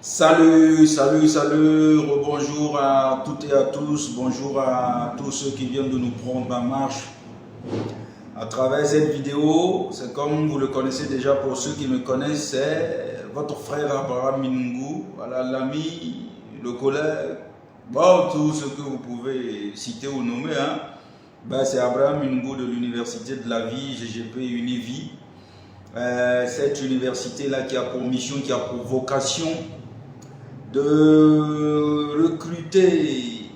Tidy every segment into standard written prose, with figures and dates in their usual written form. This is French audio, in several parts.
Salut, salut, salut, rebonjour à toutes et à tous, bonjour à tous ceux qui viennent de nous prendre en marche à travers cette vidéo. C'est comme vous le connaissez déjà, pour ceux qui me connaissent, c'est votre frère Abraham Minungu, voilà, l'ami, le collègue, bon, tout ce que vous pouvez citer ou nommer, hein. Ben, c'est Abraham Minungu de l'Université de la Vie, GGP Univi. Cette université-là qui a pour mission, qui a pour vocation de recruter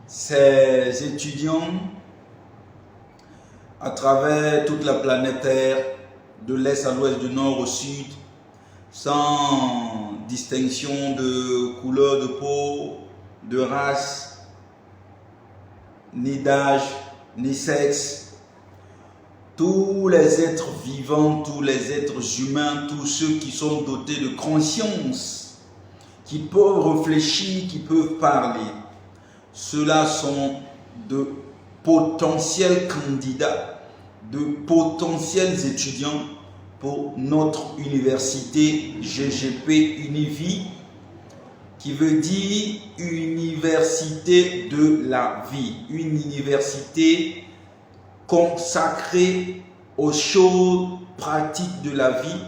ses étudiants à travers toute la planète Terre, de l'Est à l'Ouest, du Nord au Sud, sans distinction de couleur de peau, de race, ni d'âge, ni sexe. Tous les êtres vivants, tous les êtres humains, tous ceux qui sont dotés de conscience, qui peuvent réfléchir, qui peuvent parler, ceux-là sont de potentiels candidats, de potentiels étudiants pour notre université GGP Univi, qui veut dire Université de la Vie, une université consacrée aux choses pratiques de la vie,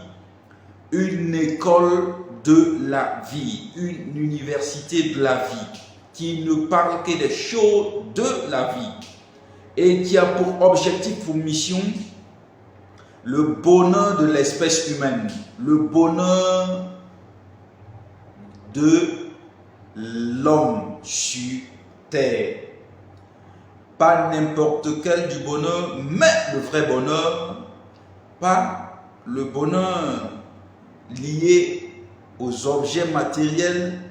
une école de la vie, une université de la vie qui ne parle que des choses de la vie et qui a pour objectif, pour mission, le bonheur de l'espèce humaine, le bonheur de l'homme sur terre. Pas n'importe quel du bonheur, mais le vrai bonheur, pas le bonheur lié aux objets matériels,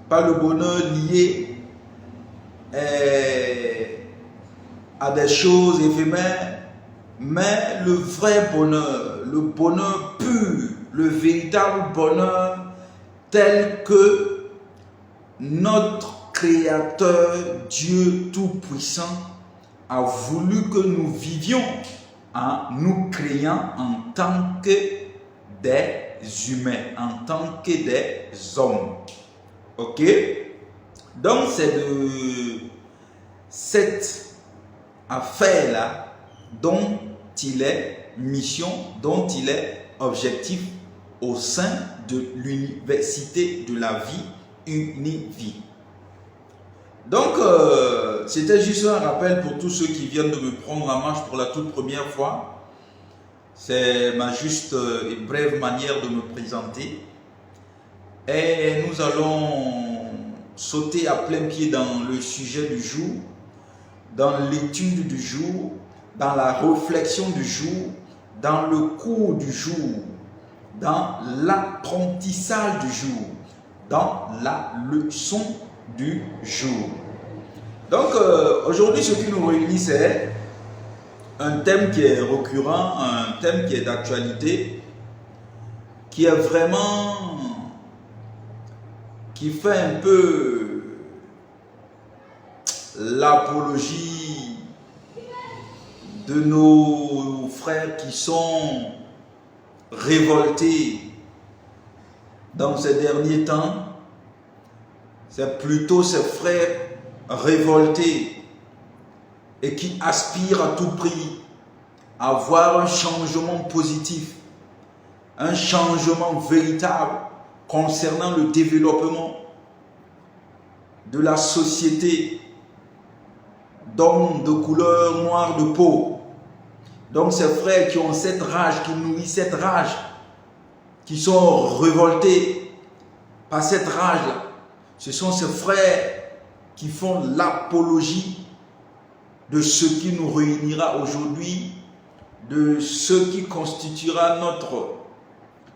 pas le bonheur lié à des choses éphémères, mais le vrai bonheur, le bonheur pur, le véritable bonheur tel que notre Créateur, Dieu Tout-Puissant, a voulu que nous vivions en nous créant en tant que des humains, en tant que des hommes. Ok? Donc c'est de cette affaire-là dont il est mission, dont il est objectif au sein de l'Université de la Vie Univi. Donc, c'était juste un rappel pour tous ceux qui viennent de me prendre en marche pour la toute première fois. C'est ma juste et brève manière de me présenter. Et nous allons sauter à plein pied dans le sujet du jour, dans l'étude du jour, dans la réflexion du jour, dans le cours du jour, dans l'apprentissage du jour, dans la leçon du jour. Donc aujourd'hui, ce qui nous réunit, c'est un thème qui est récurrent, un thème qui est d'actualité, qui est vraiment, qui fait un peu l'apologie de nos frères qui sont révoltés dans ces derniers temps. C'est plutôt ces frères révoltés et qui aspirent à tout prix à voir un changement positif, un changement véritable concernant le développement de la société d'hommes de couleur noire de peau. Donc ces frères qui ont cette rage, qui nourrissent cette rage, qui sont révoltés par cette rage-là, ce sont ces frères qui font l'apologie de ce qui nous réunira aujourd'hui, de ce qui constituera notre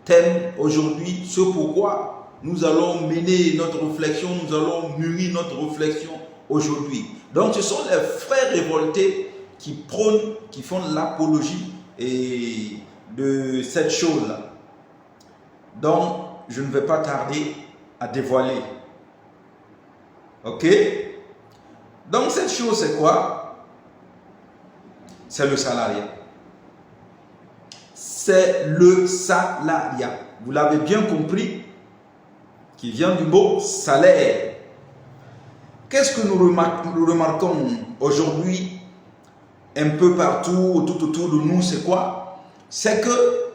thème aujourd'hui, ce pourquoi nous allons mener notre réflexion, nous allons mûrir notre réflexion aujourd'hui. Donc ce sont les frères révoltés qui prônent, qui font l'apologie de cette chose-là. Donc je ne vais pas tarder à dévoiler. Ok? Donc cette chose, c'est quoi? C'est le salariat. C'est le salariat. vous l'avez bien compris, qui vient du mot salaire. Qu'est-ce que nous remarquons aujourd'hui un peu partout, tout autour de nous, c'est quoi? C'est que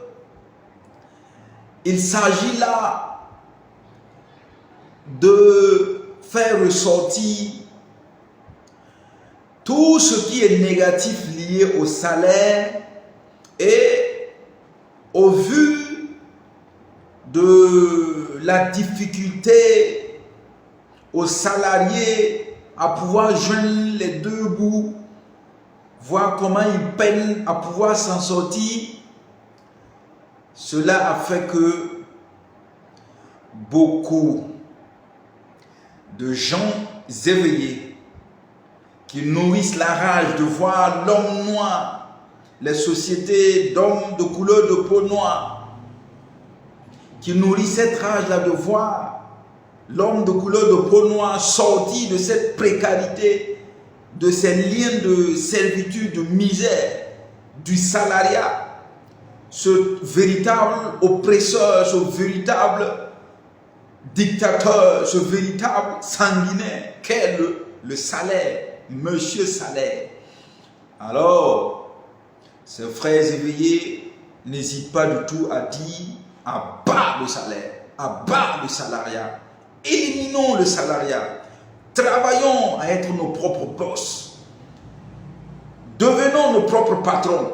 il s'agit là de faire ressortir tout ce qui est négatif lié au salaire et au vu de la difficulté aux salariés à pouvoir joindre les deux bouts, voir comment ils peinent à pouvoir s'en sortir. Cela a fait que beaucoup de gens éveillés qui nourrissent la rage de voir l'homme noir, les sociétés d'hommes de couleur de peau noire, qui nourrissent cette rage-là de voir l'homme de couleur de peau noire sortir de cette précarité, de ces liens de servitude, de misère, du salariat, ce véritable oppresseur, ce véritable dictateur, ce véritable sanguinaire qu'est le salaire, monsieur salaire. Alors, ces frères éveillés n'hésitent pas du tout à dire à bas le salaire, à bas le salariat. Éliminons le salariat. Travaillons à être nos propres boss. Devenons nos propres patrons.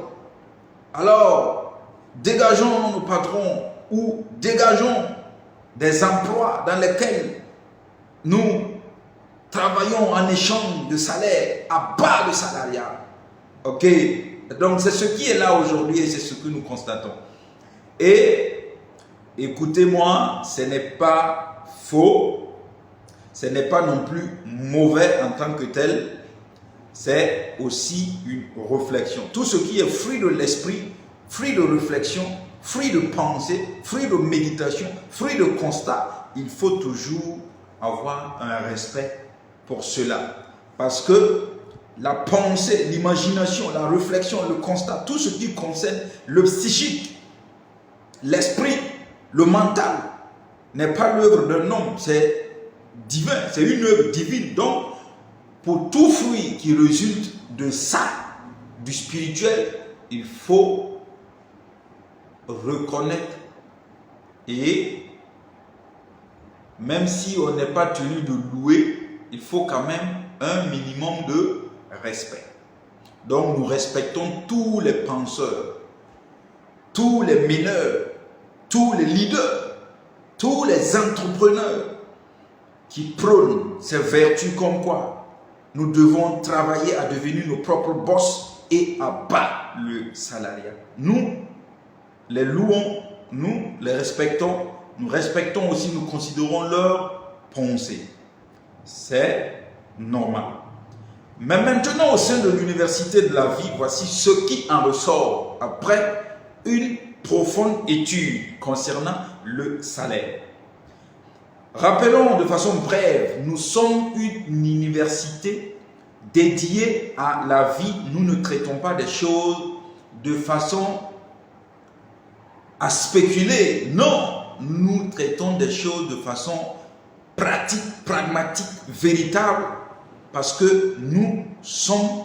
Alors, dégageons nos patrons ou dégageons des emplois dans lesquels nous travaillons en échange de salaire, à bas le salariat. Ok? Donc, c'est ce qui est là aujourd'hui et c'est ce que nous constatons. Et écoutez-moi, ce n'est pas faux, ce n'est pas non plus mauvais en tant que tel, c'est aussi une réflexion. Tout ce qui est fruit de l'esprit, fruit de réflexion, fruit de pensée, fruit de méditation, fruit de constat, il faut toujours avoir un respect pour cela. Parce que la pensée, l'imagination, la réflexion, le constat, tout ce qui concerne le psychique, l'esprit, le mental, n'est pas l'œuvre d'un homme, c'est divin, c'est une œuvre divine. Donc, pour tout fruit qui résulte de ça, du spirituel, il faut reconnaître et même si on n'est pas tenu de louer, il faut quand même un minimum de respect. Donc nous respectons tous les penseurs, tous les meneurs, tous les leaders, tous les entrepreneurs qui prônent ces vertus comme quoi nous devons travailler à devenir nos propres boss et à bas le salariat. Nous les louons, nous les respectons, nous respectons aussi, nous considérons leur pensée. C'est normal. Mais maintenant, au sein de l'université de la vie, voici ce qui en ressort après une profonde étude concernant le salaire. Rappelons de façon brève, nous sommes une université dédiée à la vie. Nous ne traitons pas des choses de façon à spéculer. Non, nous traitons des choses de façon pratique, pragmatique, véritable, parce que nous sommes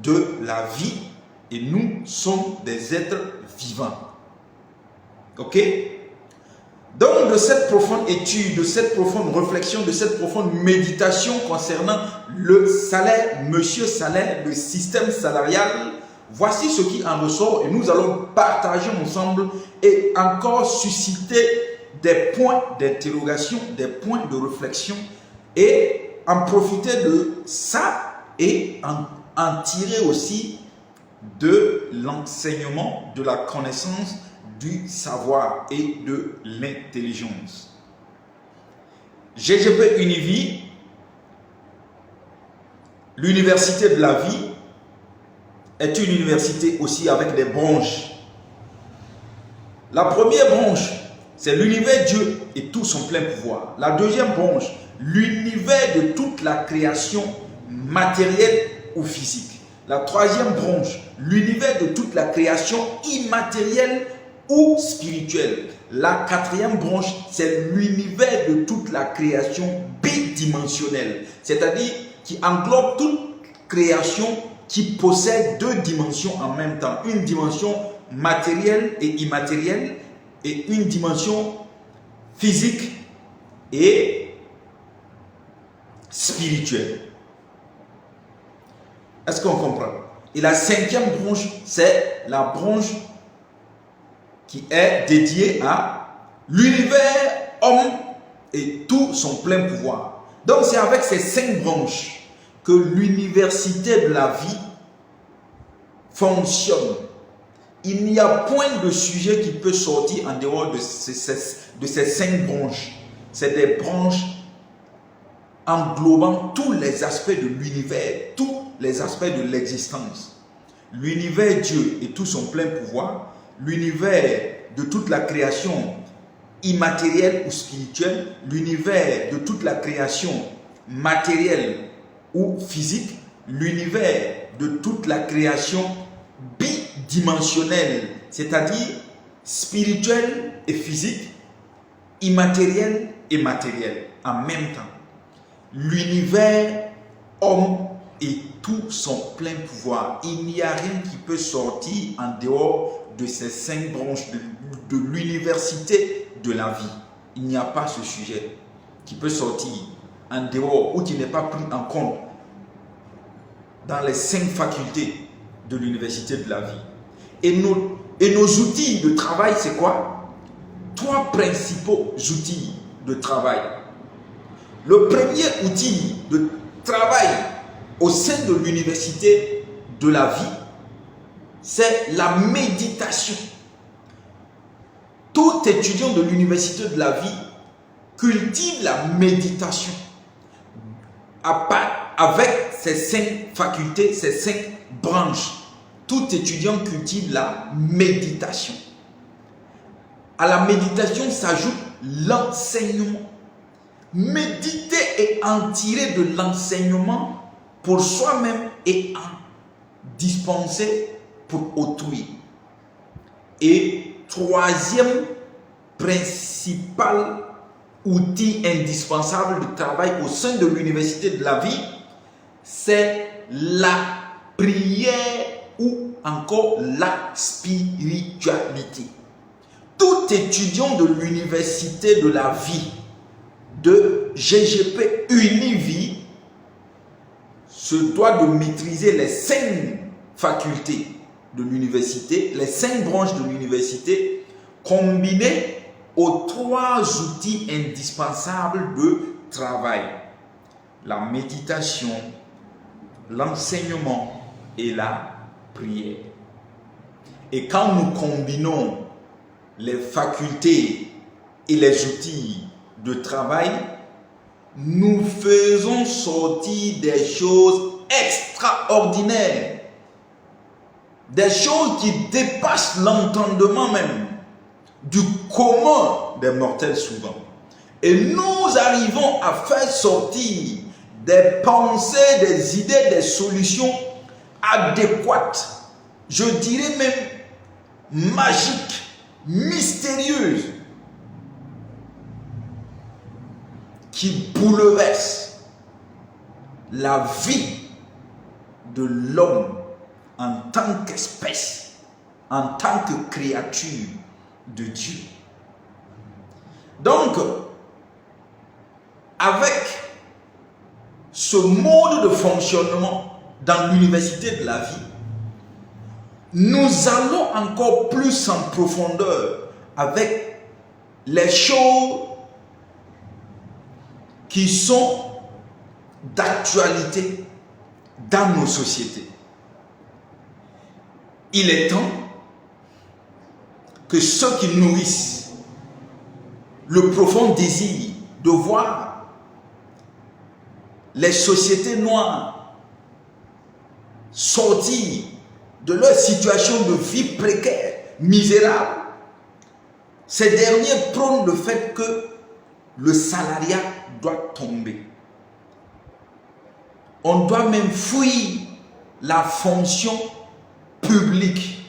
de la vie et nous sommes des êtres vivants. Ok? Donc, de cette profonde étude, de cette profonde réflexion, de cette profonde méditation concernant le salaire, monsieur salaire, le système salarial, voici ce qui en ressort et nous allons partager ensemble et encore susciter des points d'interrogation, des points de réflexion et en profiter de ça et en tirer aussi de l'enseignement, de la connaissance, du savoir et de l'intelligence. GGP Univie, l'université de la vie, est une université aussi avec des branches. La première branche, c'est l'univers Dieu et tout son plein pouvoir. La deuxième branche, l'univers de toute la création matérielle ou physique. La troisième branche, l'univers de toute la création immatérielle ou spirituelle. La quatrième branche, c'est l'univers de toute la création bidimensionnelle, c'est-à-dire qui englobe toute création qui possède deux dimensions en même temps, une dimension matérielle et immatérielle et une dimension physique et spirituelle. Est-ce qu'on comprend? Et la cinquième branche, c'est la branche qui est dédiée à l'univers, homme et tout son plein pouvoir. Donc c'est avec ces 5 branches que l'université de la vie fonctionne. Il n'y a point de sujet qui peut sortir en dehors de ces 5 branches. C'est des branches englobant tous les aspects de l'univers, tous les aspects de l'existence. L'univers Dieu et tout son plein pouvoir, l'univers de toute la création immatérielle ou spirituelle, l'univers de toute la création matérielle ou physique, l'univers de toute la création bidimensionnelle, c'est-à-dire spirituelle et physique, immatérielle et matérielle en même temps. L'univers, homme et tout son plein pouvoir. Il n'y a rien qui peut sortir en dehors de ces 5 branches de l'université de la vie. Il n'y a pas ce sujet qui peut sortir en dehors ou qui n'est pas pris en compte dans les 5 facultés de l'université de la vie. Et nos outils de travail, c'est quoi? 3 principaux outils de travail. Le premier outil de travail au sein de l'université de la vie, c'est la méditation. Tout étudiant de l'université de la vie cultive la méditation avec ces 5 facultés, ces 5 branches. Tout étudiant cultive la méditation. À la méditation s'ajoute l'enseignement. Méditer et en tirer de l'enseignement pour soi-même et en dispenser pour autrui. Et troisième principal outil indispensable de travail au sein de l'université de la vie, c'est la prière ou encore la spiritualité. Tout étudiant de l'université de la vie de GGP Univie se doit de maîtriser les 5 facultés de l'université, les 5 branches de l'université, combinées aux 3 outils indispensables de travail: la méditation, l'enseignement et la prière. Et quand nous combinons les facultés et les outils de travail, nous faisons sortir des choses extraordinaires, des choses qui dépassent l'entendement même du commun des mortels souvent. Et nous arrivons à faire sortir des pensées, des idées, des solutions adéquates, je dirais même magiques, mystérieuses, qui bouleverse la vie de l'homme en tant qu'espèce, en tant que créature de Dieu. Donc, avec ce mode de fonctionnement dans l'université de la vie, nous allons encore plus en profondeur avec les choses qui sont d'actualité dans nos sociétés. Il est temps que ceux qui nourrissent le profond désir de voir les sociétés noires sortir de leur situation de vie précaire, misérable, ces derniers prônent le fait que le salariat doit tomber. On doit même fuir la fonction publique.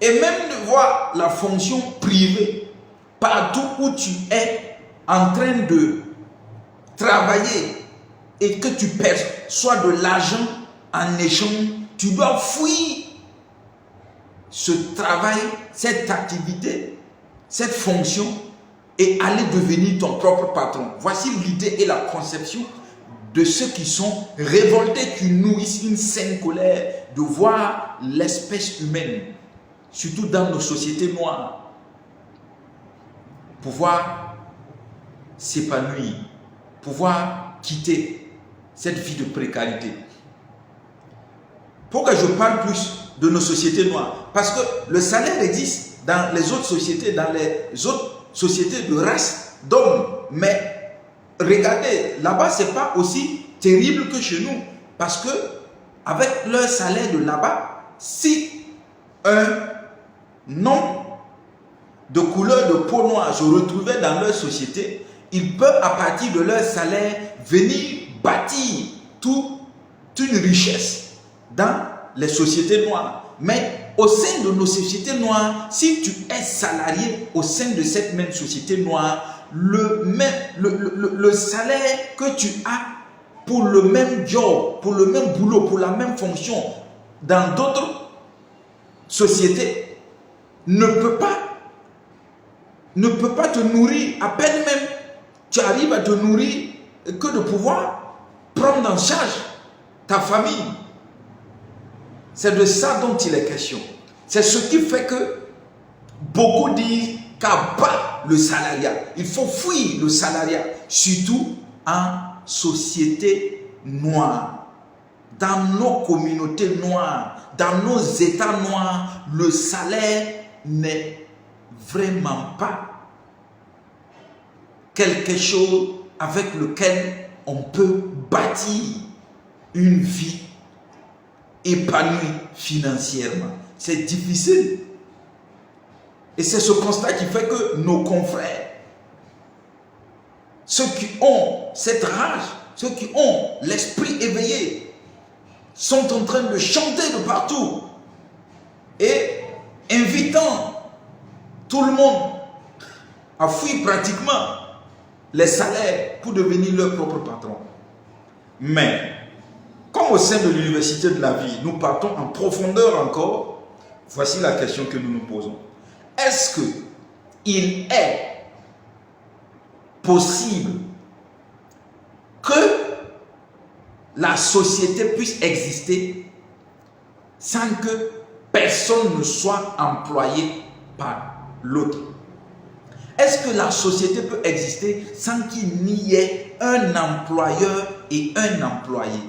Et même de voir la fonction privée, partout où tu es en train de travailler et que tu perçois de l'argent en échange, tu dois fuir ce travail, cette activité, cette fonction et aller devenir ton propre patron. Voici l'idée et la conception de ceux qui sont révoltés, qui nourrissent une saine colère de voir l'espèce humaine, surtout dans nos sociétés noires, pouvoir s'épanouir, pouvoir quitter cette vie de précarité. Pourquoi je parle plus de nos sociétés noires? Parce que le salaire existe dans les autres sociétés, dans les autres sociétés de race d'hommes. Mais regardez, là-bas, ce n'est pas aussi terrible que chez nous. Parce que avec leur salaire de là-bas, si un homme de couleur de peau noire se retrouvait dans leur société, ils peuvent, à partir de leur salaire, venir bâtir toute une richesse dans les sociétés noires. Mais au sein de nos sociétés noires, si tu es salarié au sein de cette même société noire, le salaire que tu as pour le même job, pour le même boulot, pour la même fonction dans d'autres sociétés ne peut pas te nourrir. À peine même tu arrives à te nourrir que de pouvoir prendre en charge ta famille. C'est de ça dont il est question. C'est ce qui fait que beaucoup disent qu'abat le salariat. Il faut fuir le salariat, surtout en société noire. Dans nos communautés noires, dans nos états noirs, le salaire n'est vraiment pas quelque chose avec lequel on peut bâtir une vie épanouie financièrement. C'est difficile. Et c'est ce constat qui fait que nos confrères, ceux qui ont cette rage, ceux qui ont l'esprit éveillé, sont en train de chanter de partout et invitant tout le monde à fuir pratiquement les salaires pour devenir leur propre patron. Mais, comme au sein de l'université de la vie, nous partons en profondeur encore, voici la question que nous nous posons. Est-ce qu'il est possible que la société puisse exister sans que personne ne soit employé par l'autre? Est-ce que la société peut exister sans qu'il n'y ait un employeur et un employé?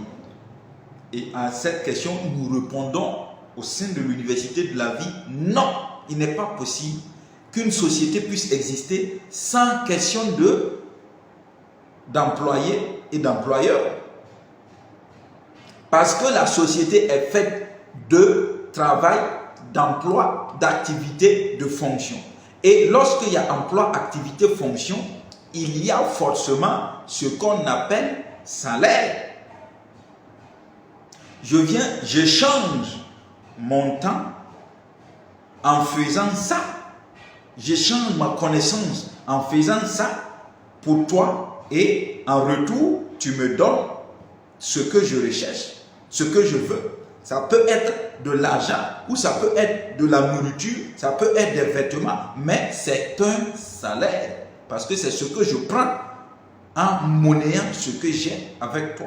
Et à cette question, nous répondons au sein de l'université de la vie, non, il n'est pas possible qu'une société puisse exister sans question d'employés et d'employeurs. Parce que la société est faite de travail, d'emploi, d'activité, de fonction. Et lorsqu'il y a emploi, activité, fonction, il y a forcément ce qu'on appelle salaire. J'échange mon temps en faisant ça. J'échange ma connaissance en faisant ça pour toi et en retour, tu me donnes ce que je recherche, ce que je veux. Ça peut être de l'argent ou ça peut être de la nourriture, ça peut être des vêtements, mais c'est un salaire parce que c'est ce que je prends en monnayant ce que j'ai avec toi,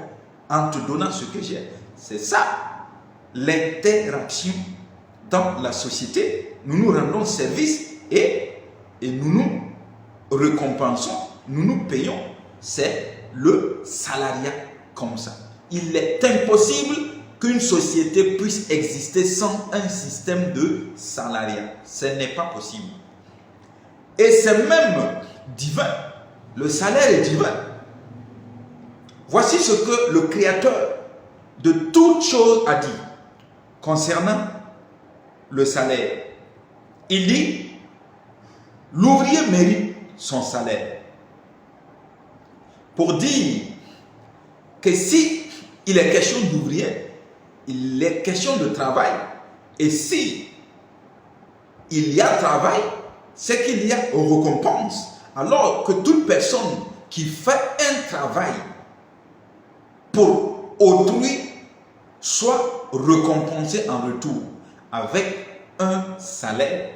en te donnant ce que j'ai. C'est ça, l'interaction dans la société. Nous nous rendons service et nous nous récompensons, nous nous payons. C'est le salariat comme ça. Il est impossible qu'une société puisse exister sans un système de salariat. Ce n'est pas possible. Et c'est même divin. Le salaire est divin. Voici ce que le Créateur de toutes choses a dit concernant le salaire. Il dit, l'ouvrier mérite son salaire. Pour dire que si il est question d'ouvrier, il est question de travail. Et si il y a travail, c'est qu'il y a récompense. Alors que toute personne qui fait un travail pour autrui soit récompensée en retour avec un salaire.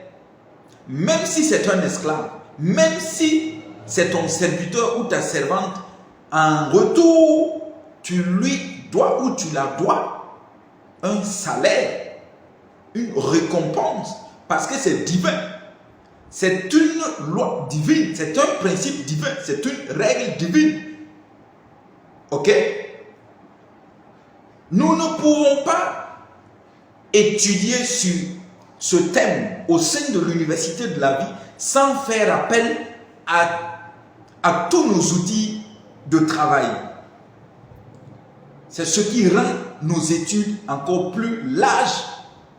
Même si c'est un esclave, même si c'est ton serviteur ou ta servante, en retour, tu lui dois ou tu la dois un salaire, une récompense, parce que c'est divin. C'est une loi divine, c'est un principe divin, c'est une règle divine. Ok? Nous ne pouvons pas étudier sur ce thème au sein de l'université de la vie sans faire appel à tous nos outils de travail. C'est ce qui rend nos études encore plus larges,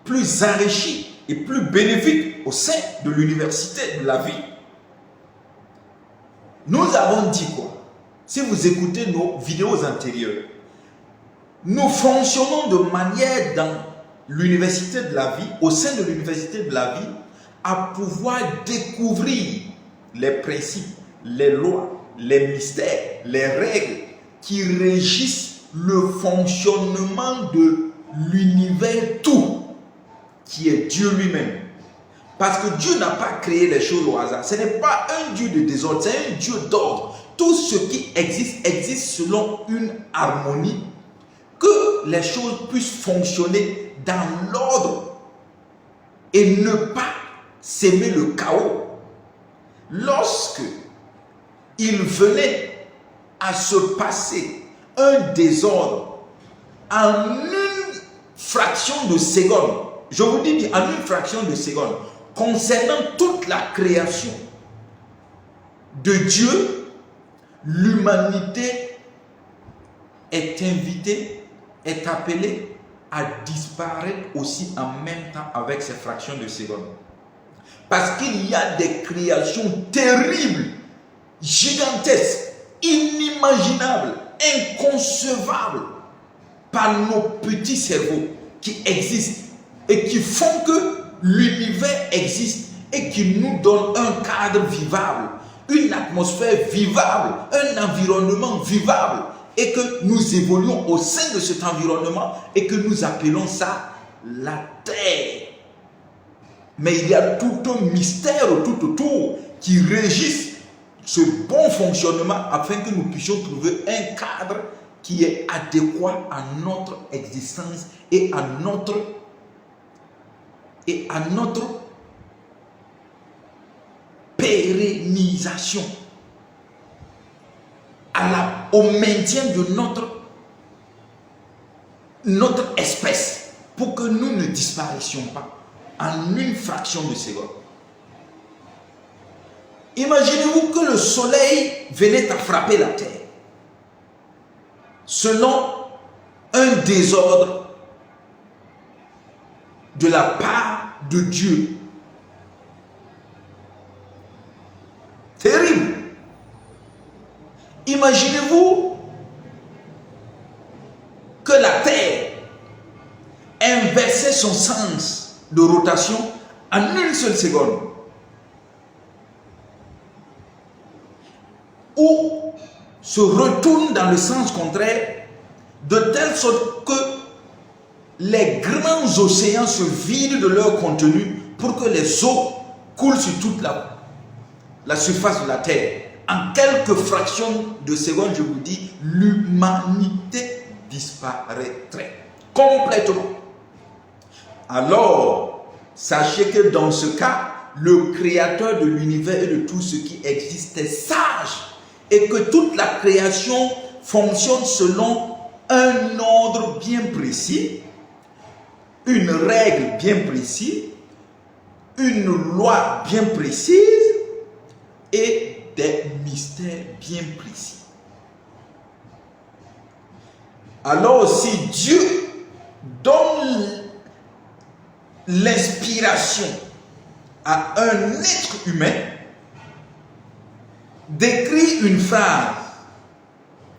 plus enrichies et plus bénéfiques au sein de l'université de la vie. Nous avons dit quoi? Si vous écoutez nos vidéos antérieures, nous fonctionnons de manière dans l'université de la vie, au sein de l'université de la vie, à pouvoir découvrir les principes, les lois, les mystères, les règles qui régissent le fonctionnement de l'univers tout, qui est Dieu lui-même. Parce que Dieu n'a pas créé les choses au hasard. Ce n'est pas un Dieu de désordre, c'est un Dieu d'ordre. Tout ce qui existe, existe selon une harmonie, que les choses puissent fonctionner dans l'ordre et ne pas s'aimer le chaos. Lorsque il venait à se passer un désordre en une fraction de seconde, je vous dis en une fraction de seconde, concernant toute la création de Dieu, l'humanité est invitée, est appelée à disparaître aussi en même temps avec ces fractions de seconde. Parce qu'il y a des créations terribles, gigantesques, inimaginables, inconcevables par nos petits cerveaux qui existent et qui font que l'univers existe et qui nous donne un cadre vivable, une atmosphère vivable, un environnement vivable, et que nous évoluons au sein de cet environnement et que nous appelons ça la terre. Mais il y a tout un mystère tout autour qui régisse ce bon fonctionnement afin que nous puissions trouver un cadre qui est adéquat à notre existence et à notre pérennisation, au maintien de notre espèce, pour que nous ne disparaissions pas en une fraction de seconde. Imaginez-vous que le soleil venait à frapper la terre selon un désordre de la part de Dieu. Terrible. Imaginez-vous que la terre inversait son sens de rotation en une seule seconde, ou se retourne dans le sens contraire, de telle sorte que les grands océans se vident de leur contenu pour que les eaux coulent sur toute la surface de la terre. En quelques fractions de secondes, je vous dis, l'humanité disparaîtrait complètement. Alors, sachez que dans ce cas, le créateur de l'univers et de tout ce qui existe est sage, et que toute la création fonctionne selon un ordre bien précis, une règle bien précise, une loi bien précise et des mystères bien précis. Alors, si Dieu donne l'inspiration à un être humain d'écrire une phrase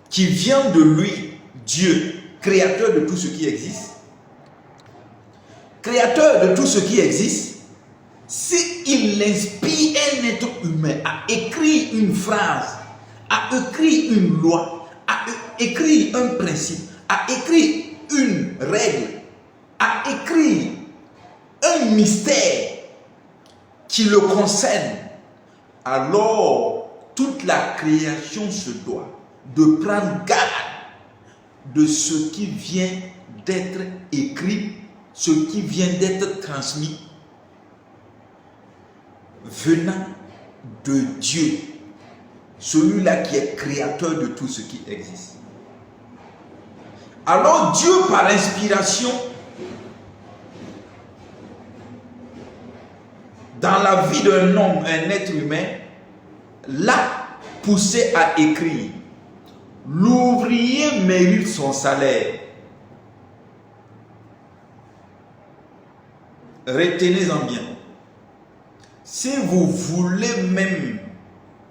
qui vient de lui, Dieu, créateur de tout ce qui existe, créateur de tout ce qui existe, s'il inspire un être humain à écrire une phrase, à écrire une loi, à écrire un principe, à écrire une règle, à écrire un mystère qui le concerne, alors toute la création se doit de prendre garde de ce qui vient d'être écrit, ce qui vient d'être transmis, venant de Dieu, celui-là qui est créateur de tout ce qui existe. Alors Dieu, par inspiration, dans la vie d'un homme, un être humain, l'a poussé à écrire. L'ouvrier mérite son salaire. Retenez-en bien. Si vous voulez même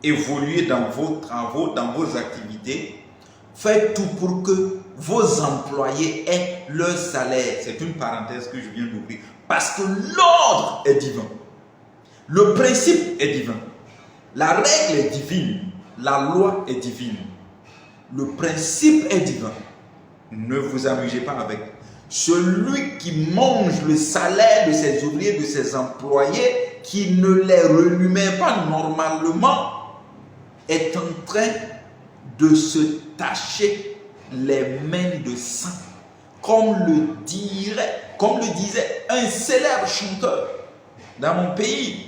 évoluer dans vos travaux, dans vos activités, faites tout pour que vos employés aient leur salaire. C'est une parenthèse que je viens d'ouvrir. Parce que l'ordre est divin. Le principe est divin. La règle est divine. La loi est divine. Le principe est divin. Ne vous amusez pas avec. Celui qui mange le salaire de ses ouvriers, de ses employés, qui ne les rémunère pas normalement, est en train de se tacher les mains de sang. Comme le disait un célèbre chanteur dans mon pays,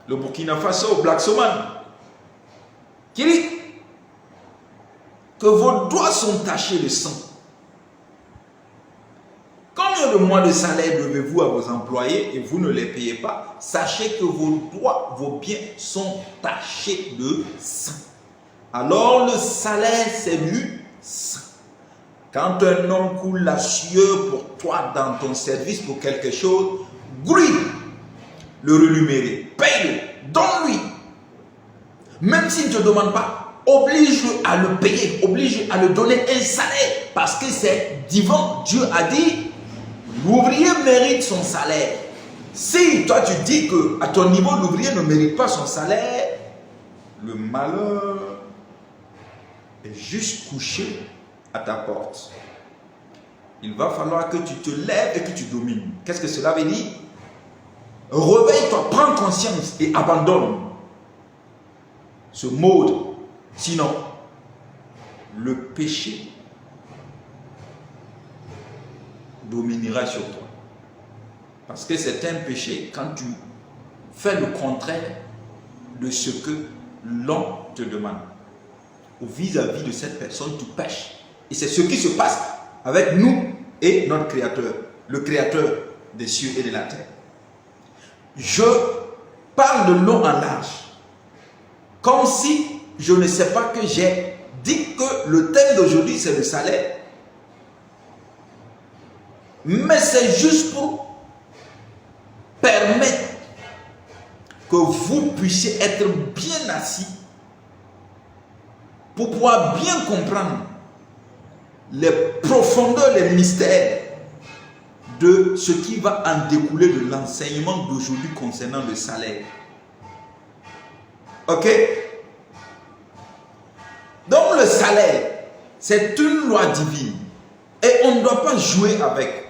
le Burkina Faso, Black Soman, qui dit que vos doigts sont tachés de sang. Combien de mois de salaire devez-vous à vos employés et vous ne les payez pas? Sachez que vos doigts, vos biens sont tachés de sang. Alors le salaire, c'est du sang. Quand un homme coule la sueur pour toi dans ton service, pour quelque chose, grille le rémunéré, paye-le, donne-lui. Même s'il ne te demande pas, oblige-le à le payer, oblige-le à le donner un salaire, parce que c'est divin. Dieu a dit, l'ouvrier mérite son salaire. Si toi tu dis que à ton niveau l'ouvrier ne mérite pas son salaire, le malheur est juste couché à ta porte. Il va falloir que tu te lèves et que tu domines. Qu'est-ce que cela veut dire? Réveille-toi, prends conscience et abandonne ce mode. Sinon, le péché dominera sur toi. Parce que c'est un péché quand tu fais le contraire de ce que l'on te demande. Ou vis-à-vis de cette personne, tu pêches. Et c'est ce qui se passe avec nous et notre Créateur, le Créateur des cieux et de la terre. Je parle de long en large, comme si je ne sais pas que j'ai dit que le thème d'aujourd'hui c'est le salaire. Mais c'est juste pour permettre que vous puissiez être bien assis pour pouvoir bien comprendre les profondeurs, les mystères de ce qui va en découler de l'enseignement d'aujourd'hui concernant le salaire. Ok? Donc le salaire, c'est une loi divine et on ne doit pas jouer avec.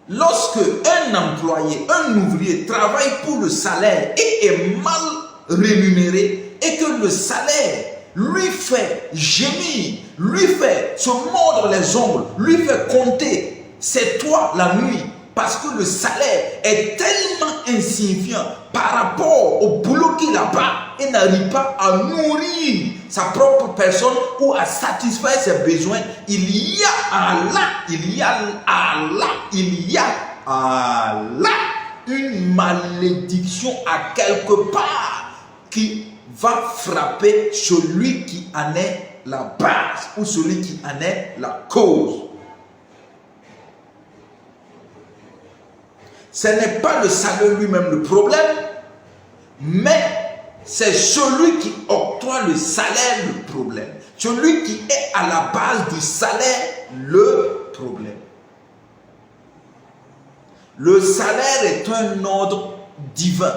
Lorsque un employé, un ouvrier travaille pour le salaire et est mal rémunéré et que le salaire lui fait gémir, lui fait se mordre les ongles, lui fait compter c'est toi la nuit, parce que le salaire est tellement insignifiant par rapport au boulot qu'il a pas et n'arrive pas à nourrir sa propre personne ou à satisfaire ses besoins. Il y a une malédiction à quelque part qui va frapper celui qui en est la base ou celui qui en est la cause. Ce n'est pas le salaire lui-même le problème, mais c'est celui qui octroie le salaire le problème. Celui qui est à la base du salaire le problème. Le salaire est un ordre divin.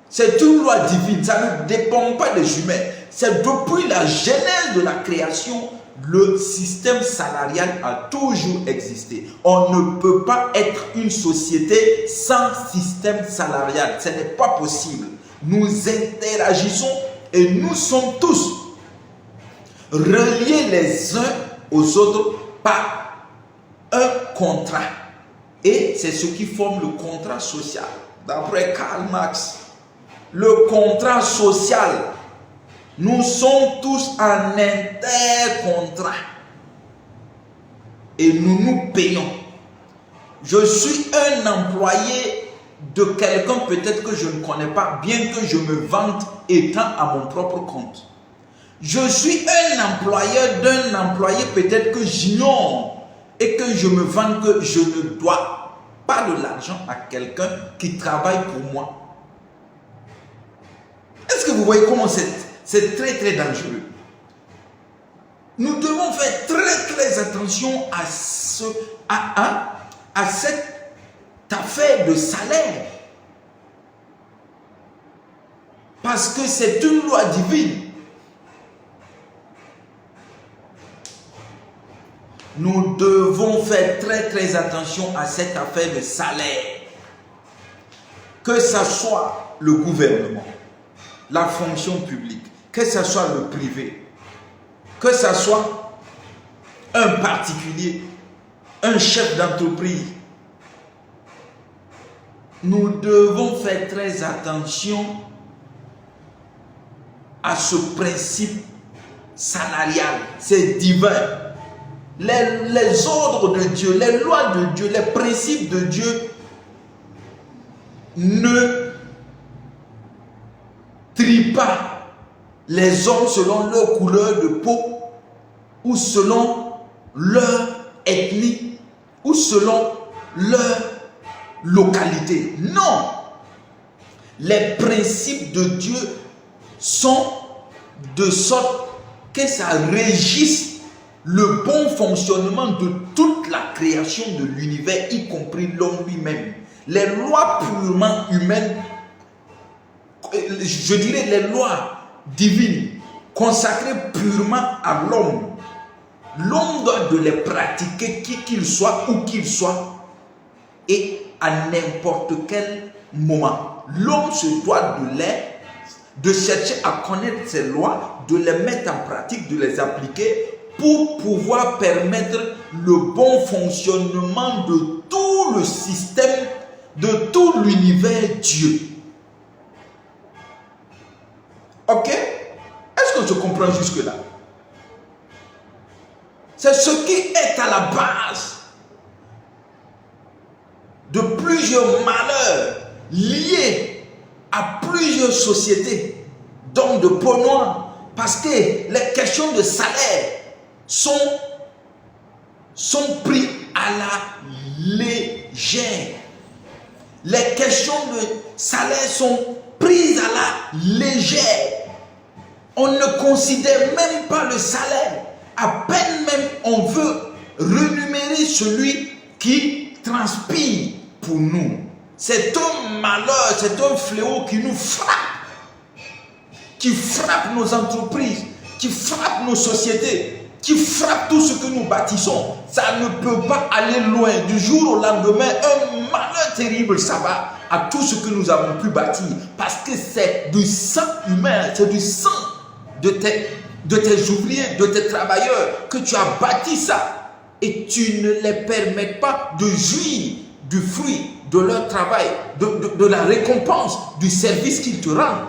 C'est une loi divine, ça ne dépend pas des humains. C'est depuis la genèse de la création, le système salarial a toujours existé. On ne peut pas être une société sans système salarial. Ce n'est pas possible. Nous interagissons et nous sommes tous reliés les uns aux autres par un contrat. Et c'est ce qui forme le contrat social. D'après Karl Marx, le contrat social, nous sommes tous en intercontrat. Et nous nous payons. Je suis un employé de quelqu'un peut-être que je ne connais pas, bien que je me vante étant à mon propre compte. Je suis un employeur d'un employé peut-être que j'ignore et que je me vante que je ne dois pas de l'argent à quelqu'un qui travaille pour moi. Est-ce que vous voyez comment c'est très très dangereux? Nous devons faire très très attention à cette affaire de salaire. Parce que c'est une loi divine. Nous devons faire très très attention à cette affaire de salaire. Que ce soit le gouvernement, la fonction publique, que ce soit le privé, que ce soit un particulier, un chef d'entreprise, nous devons faire très attention à ce principe salarial. C'est divin. Les ordres de Dieu, les lois de Dieu, les principes de Dieu ne trient pas les hommes selon leur couleur de peau ou selon leur ethnie ou selon leur localité. Non! Les principes de Dieu sont de sorte que ça régisse le bon fonctionnement de toute la création de l'univers, y compris l'homme lui-même. Les lois purement humaines, je dirais les lois divines, consacrées purement à l'homme, l'homme doit de les pratiquer qui qu'il soit, où qu'il soit, et à n'importe quel moment. L'homme se doit de chercher à connaître ces lois, de les mettre en pratique, de les appliquer pour pouvoir permettre le bon fonctionnement de tout le système, de tout l'univers Dieu. Ok? Est-ce que je comprends jusque-là? C'est ce qui est à la base de plusieurs malheurs liés à plusieurs sociétés, dont de peau noire, parce que les questions de salaire sont pris à la légère. Les questions de salaire sont prises à la légère. On ne considère même pas le salaire. À peine même on veut rémunérer celui qui transpire pour nous. C'est un malheur, c'est un fléau qui nous frappe. Qui frappe nos entreprises, qui frappe nos sociétés, qui frappe tout ce que nous bâtissons. Ça ne peut pas aller loin. Du jour au lendemain, un malheur terrible, ça va à tout ce que nous avons pu bâtir. Parce que c'est du sang humain, c'est du sang de tes ouvriers, de tes travailleurs que tu as bâti ça. Et tu ne les permets pas de jouir du fruit de leur travail, de la récompense, du service qu'ils te rendent.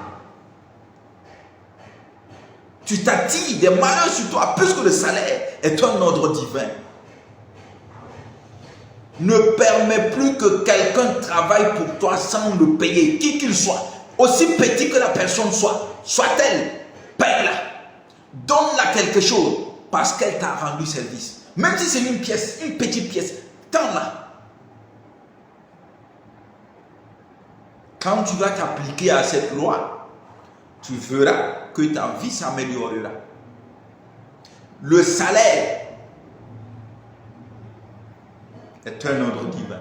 Tu t'attires des malheurs sur toi, puisque le salaire est un ordre divin. Ne permets plus que quelqu'un travaille pour toi sans le payer, qui qu'il soit. Aussi petit que la personne soit-elle, paye-la. Donne-la quelque chose, parce qu'elle t'a rendu service. Même si c'est une pièce, une petite pièce, tends-la. Quand tu vas t'appliquer à cette loi, tu verras que ta vie s'améliorera. Le salaire est un ordre divin.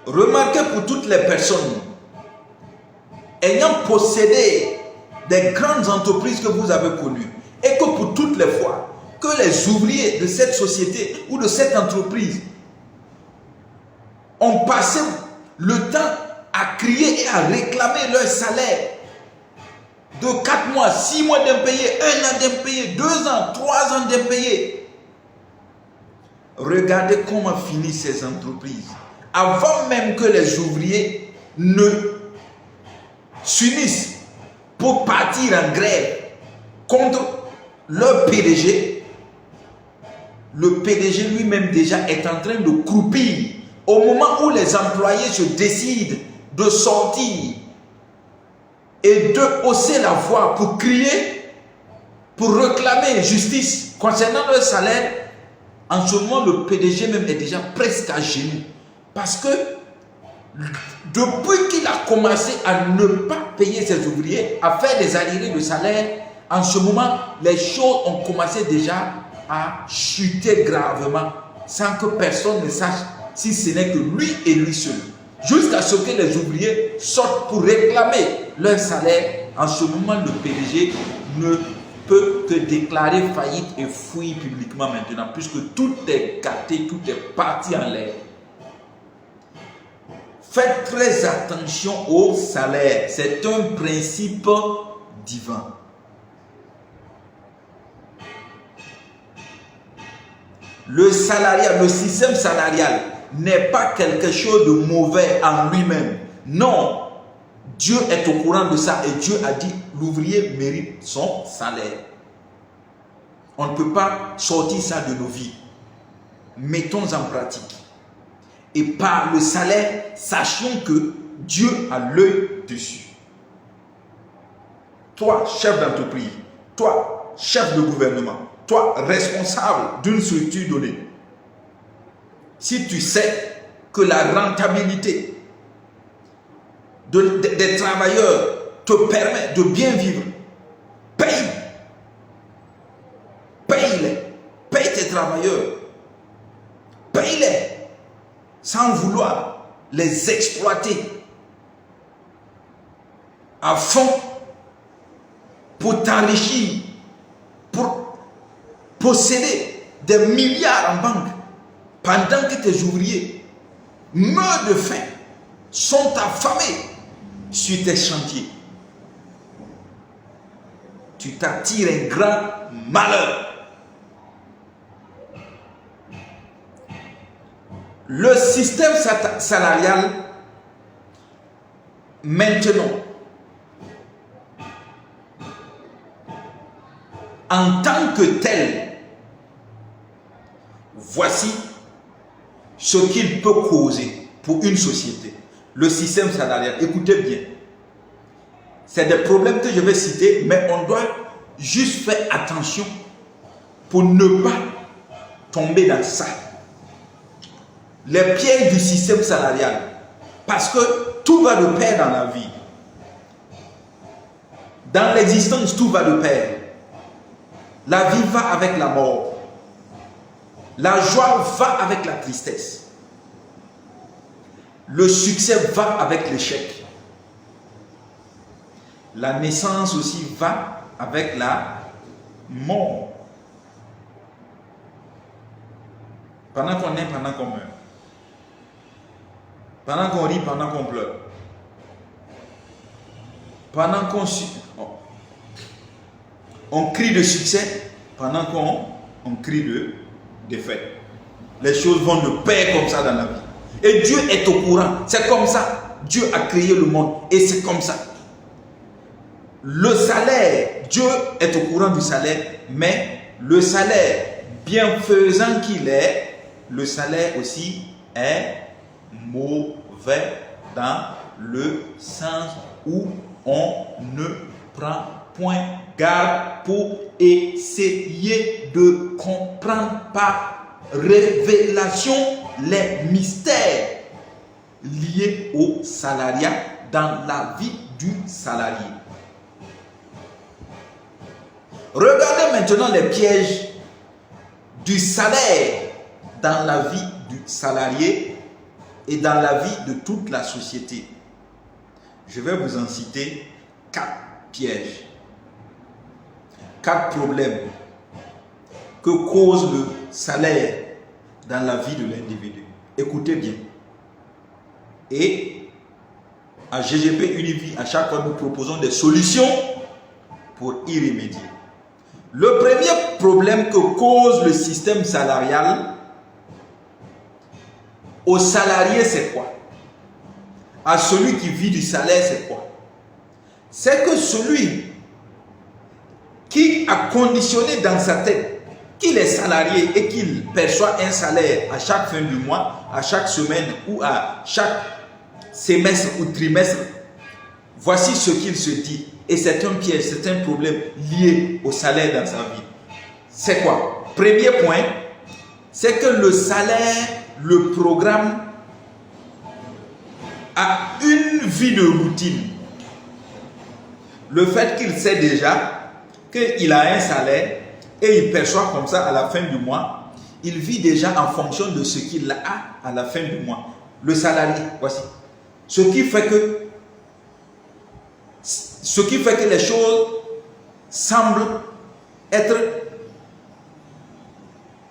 Remarquez pour toutes les personnes ayant possédé des grandes entreprises que vous avez connues et que pour toutes les fois que les ouvriers de cette société ou de cette entreprise ont passé le temps à crier et à réclamer leur salaire de 4 mois, 6 mois d'impayés, 1 an d'impayés, 2 ans, 3 ans d'impayés. Regardez comment finissent ces entreprises. Avant même que les ouvriers ne s'unissent pour partir en grève contre leur PDG, le PDG lui-même déjà est en train de croupir. Au moment où les employés se décident de sortir et de hausser la voix pour crier, pour réclamer justice concernant leur salaire, en ce moment le PDG même est déjà presque à genoux. Parce que depuis qu'il a commencé à ne pas payer ses ouvriers, à faire des arriérés de salaire, en ce moment, les choses ont commencé déjà à chuter gravement, sans que personne ne sache si ce n'est que lui et lui seul. Jusqu'à ce que les ouvriers sortent pour réclamer leur salaire. En ce moment, le PDG ne peut que déclarer faillite et fuir publiquement maintenant, puisque tout est gâté, tout est parti en l'air. Faites très attention au salaire. C'est un principe divin. Le salariat, le système salarial n'est pas quelque chose de mauvais en lui-même. Non. Dieu est au courant de ça et Dieu a dit l'ouvrier mérite son salaire. On ne peut pas sortir ça de nos vies. Mettons en pratique. Et par le salaire, sachons que Dieu a l'œil dessus. Toi, chef d'entreprise, toi, chef de gouvernement, toi, responsable d'une structure donnée, si tu sais que la rentabilité des travailleurs te permet de bien vivre, paye-les, paye tes travailleurs, paye-les, sans vouloir les exploiter à fond pour t'enrichir, pour posséder des milliards en banque, pendant que tes ouvriers meurent de faim, sont affamés sur tes chantiers. Tu t'attires un grand malheur. Le système salarial, maintenant, en tant que tel, voici ce qu'il peut causer pour une société. Le système salarial, écoutez bien. C'est des problèmes que je vais citer, mais on doit juste faire attention pour ne pas tomber dans ça. Les pièges du système salarial. Parce que tout va de pair dans la vie. Dans l'existence, tout va de pair. La vie va avec la mort. La joie va avec la tristesse. Le succès va avec l'échec. La naissance aussi va avec la mort. Pendant qu'on est, pendant qu'on meurt. Pendant qu'on rit, pendant qu'on pleure. Pendant on crie de succès, pendant qu'on crie de défaite. Les choses vont de pair comme ça dans la vie. Et Dieu est au courant. C'est comme ça. Dieu a créé le monde. Et c'est comme ça. Le salaire, Dieu est au courant du salaire, mais le salaire, bienfaisant qu'il est, le salaire aussi est mauvais dans le sens où on ne prend point garde pour essayer de comprendre par révélation les mystères liés au salariat dans la vie du salarié. Regardez maintenant les pièges du salaire dans la vie du salarié et dans la vie de toute la société. Je vais vous en citer 4 pièges, 4 problèmes que cause le salaire dans la vie de l'individu. Écoutez bien. Et à GGP Univie, à chaque fois, nous proposons des solutions pour y remédier. Le premier problème que cause le système salarial au salarié, c'est quoi? À celui qui vit du salaire, c'est quoi? C'est que celui qui a conditionné dans sa tête qu'il est salarié et qu'il perçoit un salaire à chaque fin du mois, à chaque semaine ou à chaque semestre ou trimestre, voici ce qu'il se dit. Et c'est un piège, c'est un problème lié au salaire dans sa vie. C'est quoi? Premier point, c'est que le salaire, le programme, a une vie de routine. Le fait qu'il sait déjà qu'il a un salaire et il perçoit comme ça à la fin du mois, il vit déjà en fonction de ce qu'il a à la fin du mois. Le salarié, voici. Ce qui fait que les choses semblent être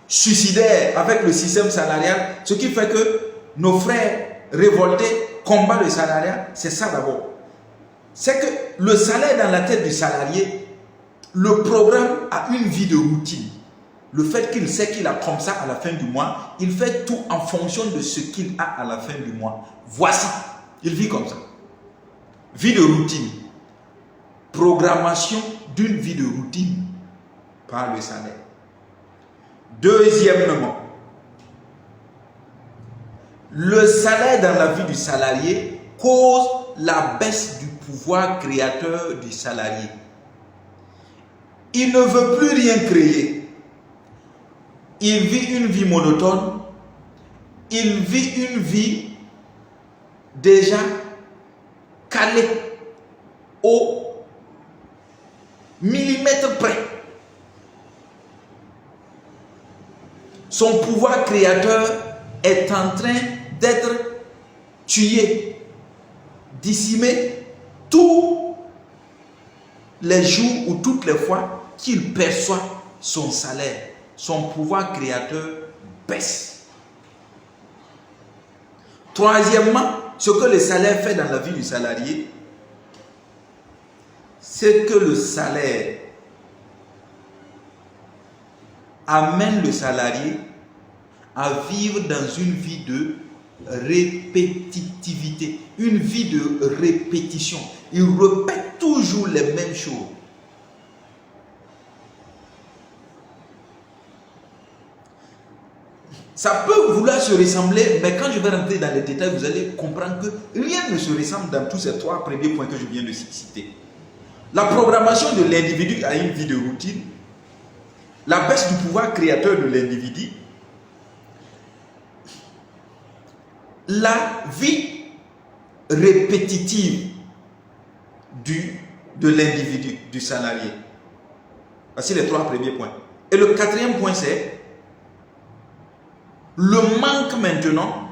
suicidaires avec le système salarial. Ce qui fait que nos frères révoltés combattent le salariat. C'est ça d'abord. C'est que le salaire dans la tête du salarié, le programme a une vie de routine. Le fait qu'il sait qu'il a comme ça à la fin du mois, il fait tout en fonction de ce qu'il a à la fin du mois. Voici, il vit comme ça. Vie de routine. Programmation d'une vie de routine par le salaire. Deuxièmement, le salaire dans la vie du salarié cause la baisse du pouvoir créateur du salarié. Il ne veut plus rien créer. Il vit une vie monotone. Il vit une vie déjà calée au millimètre près. Son pouvoir créateur est en train d'être tué, décimé tous les jours ou toutes les fois qu'il perçoit son salaire. Son pouvoir créateur baisse. Troisièmement, ce que le salaire fait dans la vie du salarié, c'est que le salaire amène le salarié à vivre dans une vie de répétitivité, une vie de répétition. Il répète toujours les mêmes choses. Ça peut vouloir se ressembler, mais quand je vais rentrer dans les détails, vous allez comprendre que rien ne se ressemble dans tous ces 3 premiers points que je viens de citer. La programmation de l'individu a une vie de routine, la baisse du pouvoir créateur de l'individu, la vie répétitive de l'individu, du salarié. Voici les 3 premiers points. Et le 4e point, c'est le manque maintenant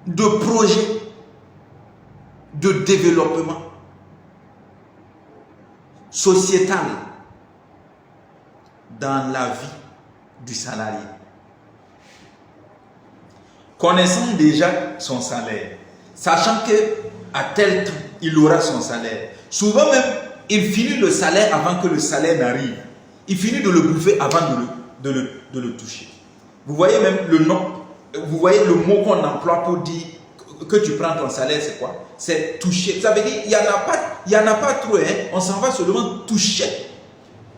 de projets de développement sociétal dans la vie du salarié. Connaissant déjà son salaire, sachant qu'à tel temps, il aura son salaire. Souvent même, il finit le salaire avant que le salaire n'arrive. Il finit de le bouffer avant de le toucher. Vous voyez même le nom, vous voyez le mot qu'on emploie pour dire que tu prends ton salaire, c'est quoi? C'est toucher. Ça veut dire il n'y en a pas trop, hein? On s'en va seulement toucher.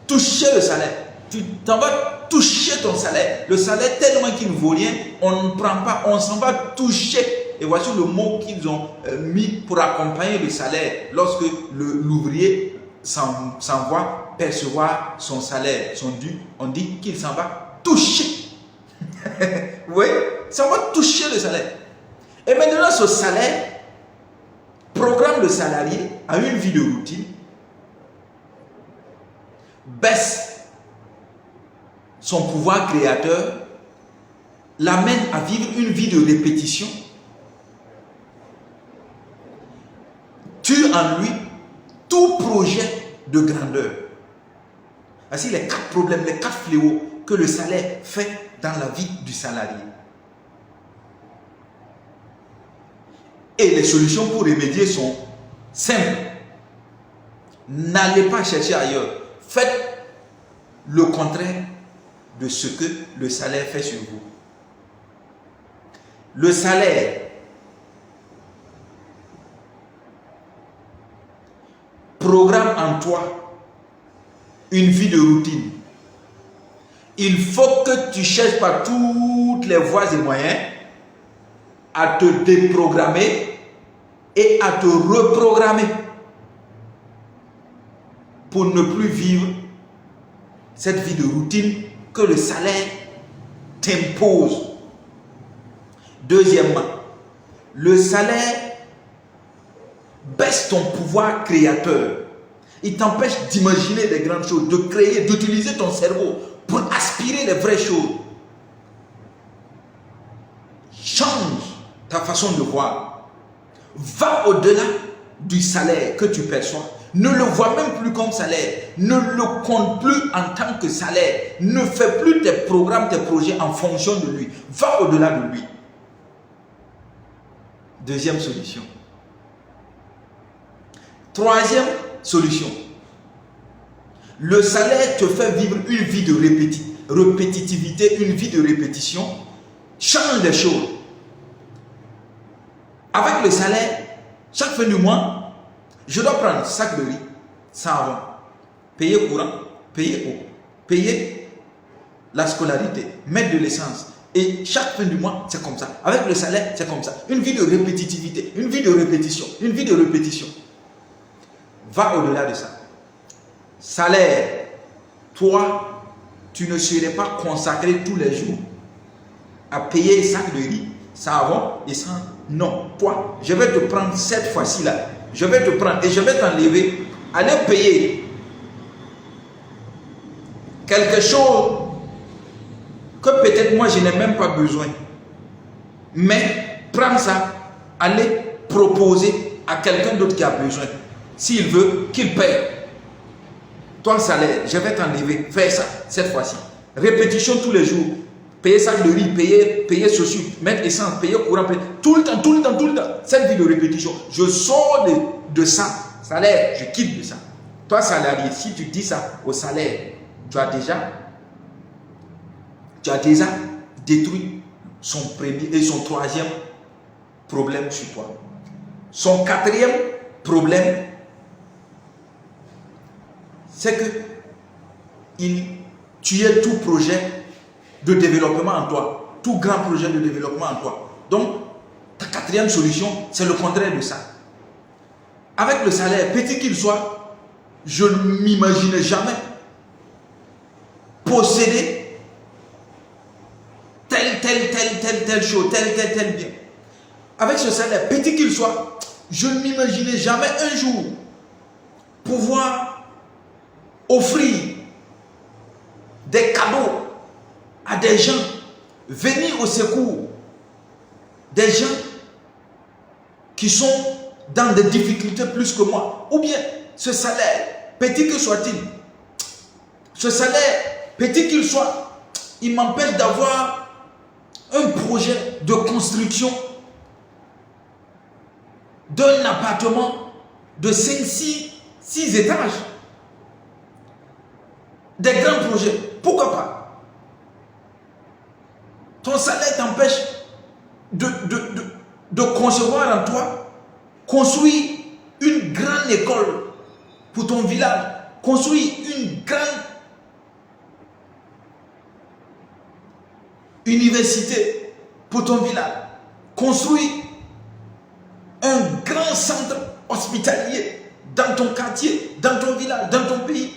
Toucher le salaire. Tu t'en vas toucher ton salaire. Le salaire tellement qu'il ne vaut rien, on ne prend pas, on s'en va toucher. Et voici le mot qu'ils ont mis pour accompagner le salaire lorsque l'ouvrier s'en va percevoir son salaire, son dû. On dit qu'il s'en va toucher. Vous voyez, ça va toucher le salaire. Et maintenant, ce salaire programme le salarié à une vie de routine, baisse son pouvoir créateur, l'amène à vivre une vie de répétition tue en lui tout projet de grandeur. Voici les 4 problèmes, les 4 fléaux que le salaire fait dans la vie du salarié. Et les solutions pour remédier sont simples. N'allez pas chercher ailleurs. Faites le contraire de ce que le salaire fait sur vous. Le salaire programme en toi une vie de routine. Il faut que tu cherches par toutes les voies et moyens à te déprogrammer et à te reprogrammer pour ne plus vivre cette vie de routine que le salaire t'impose. Deuxièmement, le salaire baisse ton pouvoir créateur. Il t'empêche d'imaginer des grandes choses, de créer, d'utiliser ton cerveau pour aspirer les vraies choses. Change ta façon de voir. Va au-delà du salaire que tu perçois. Ne le vois même plus comme salaire. Ne le compte plus en tant que salaire. Ne fais plus tes programmes, tes projets en fonction de lui. Va au-delà de lui. Deuxième solution. Troisième solution. Le salaire te fait vivre une vie de répétitivité, une vie de répétition. Change les choses. Avec le salaire, chaque fin du mois, je dois prendre sac de riz, savon, payer courant, payer eau, payer la scolarité, mettre de l'essence. Et chaque fin du mois, c'est comme ça. Avec le salaire, c'est comme ça. Une vie de répétitivité, une vie de répétition, une vie de répétition. Va au-delà de ça. Salaire, toi, tu ne serais pas consacré tous les jours à payer un sac de riz, savon, essence. Non, toi, je vais te prendre cette fois-ci là. Je vais te prendre et je vais t'enlever. Aller payer quelque chose que peut-être moi je n'ai même pas besoin. Mais prends ça, allez proposer à quelqu'un d'autre qui a besoin. S'il veut, qu'il paye. Ton salaire, je vais t'enlever. Fais ça cette fois-ci. Répétition tous les jours. Payer sac de riz, payer chaussures, mettre essence, payer courant, payer. Tout le temps. Cette vie de répétition. Je sors de ça. Salaire, je quitte de ça. Toi, salarié, si tu dis ça au salaire, tu as déjà détruit son premier et son troisième problème sur toi. Son quatrième problème, c'est que tu es tout projet de développement en toi, tout grand projet de développement en toi. Donc, ta quatrième solution, c'est le contraire de ça. Avec le salaire, petit qu'il soit, je ne m'imaginais jamais posséder telle chose, tel bien. Avec ce salaire, petit qu'il soit, je ne m'imaginais jamais un jour pouvoir offrir des cadeaux à des gens, venir au secours des gens qui sont dans des difficultés plus que moi. Ou bien ce salaire, petit que soit-il, ce salaire, petit qu'il soit, il m'empêche d'avoir un projet de construction d'un appartement de 5, 6 étages. Des grands projets. Pourquoi pas? Ton salaire t'empêche de concevoir en toi, construire une grande école pour ton village, construire une grande université pour ton village, construire un grand centre hospitalier dans ton quartier, dans ton village, dans ton pays.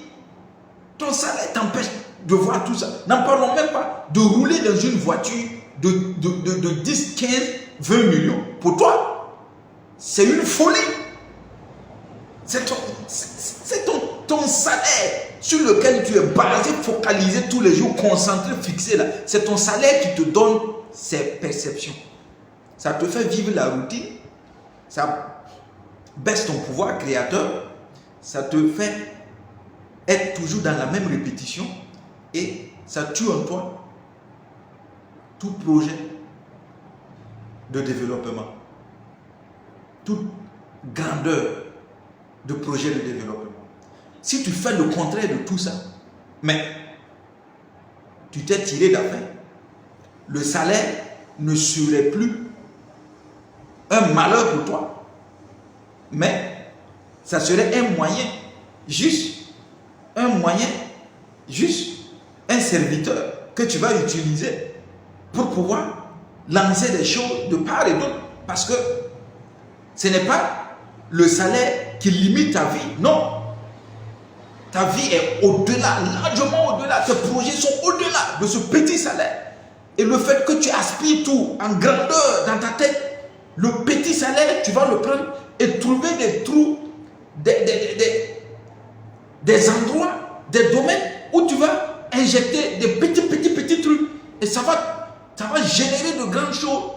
Ton salaire t'empêche de voir tout ça. N'en parlons même pas de rouler dans une voiture de 10, 15, 20 millions. Pour toi, c'est une folie. C'est ton salaire sur lequel tu es basé, focalisé tous les jours, concentré, fixé là. C'est ton salaire qui te donne ces perceptions. Ça te fait vivre la routine. Ça baisse ton pouvoir créateur, ça te fait être toujours dans la même répétition et ça tue en toi tout projet de développement, toute grandeur de projet de développement. Si tu fais le contraire de tout ça, mais tu t'es tiré d'affaire, le salaire ne serait plus un malheur pour toi, mais ça serait un moyen, juste un serviteur que tu vas utiliser pour pouvoir lancer des choses de part et d'autre. Parce que ce n'est pas le salaire qui limite ta vie, non. Ta vie est au-delà, largement au-delà. Tes projets sont au-delà de ce petit salaire. Et le fait que tu aspires tout en grandeur dans ta tête, le petit salaire, tu vas le prendre et trouver des trous, des endroits, des domaines où tu vas injecter des petits trucs. Et ça va générer de grandes choses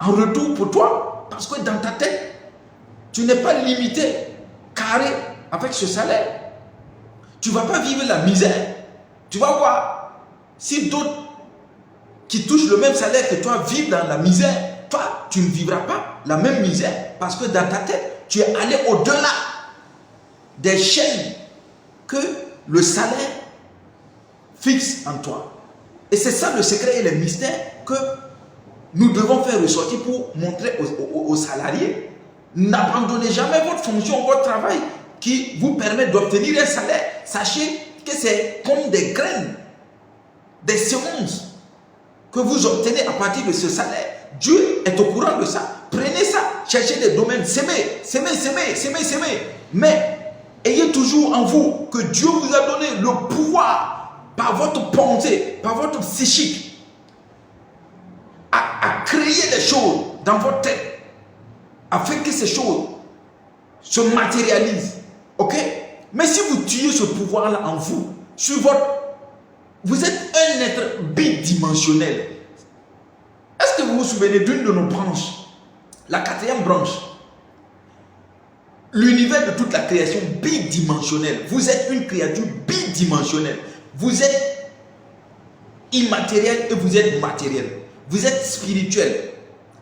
en retour pour toi. Parce que dans ta tête, tu n'es pas limité, carré avec ce salaire. Tu ne vas pas vivre la misère. Tu vas voir, si d'autres qui touchent le même salaire que toi vivent dans la misère, toi, tu ne vivras pas la même misère parce que dans ta tête, tu es allé au-delà des chaînes que le salaire fixe en toi. Et c'est ça le secret et le mystère que nous devons faire ressortir pour montrer aux salariés. N'abandonnez jamais votre fonction, votre travail qui vous permet d'obtenir un salaire. Sachez que c'est comme des graines, des semences que vous obtenez à partir de ce salaire. Dieu est au courant de ça. Prenez ça, cherchez des domaines, semez. Mais ayez toujours en vous que Dieu vous a donné le pouvoir par votre pensée, par votre psychique, à créer des choses dans votre tête, afin que ces choses se matérialisent. Ok? Mais si vous tuez ce pouvoir-là en vous, vous êtes un être bidimensionnel. Est-ce que vous vous souvenez d'une de nos branches, la 4e branche, l'univers de toute la création bidimensionnelle. Vous êtes une créature bidimensionnelle. Vous êtes immatériel et vous êtes matériel. Vous êtes spirituel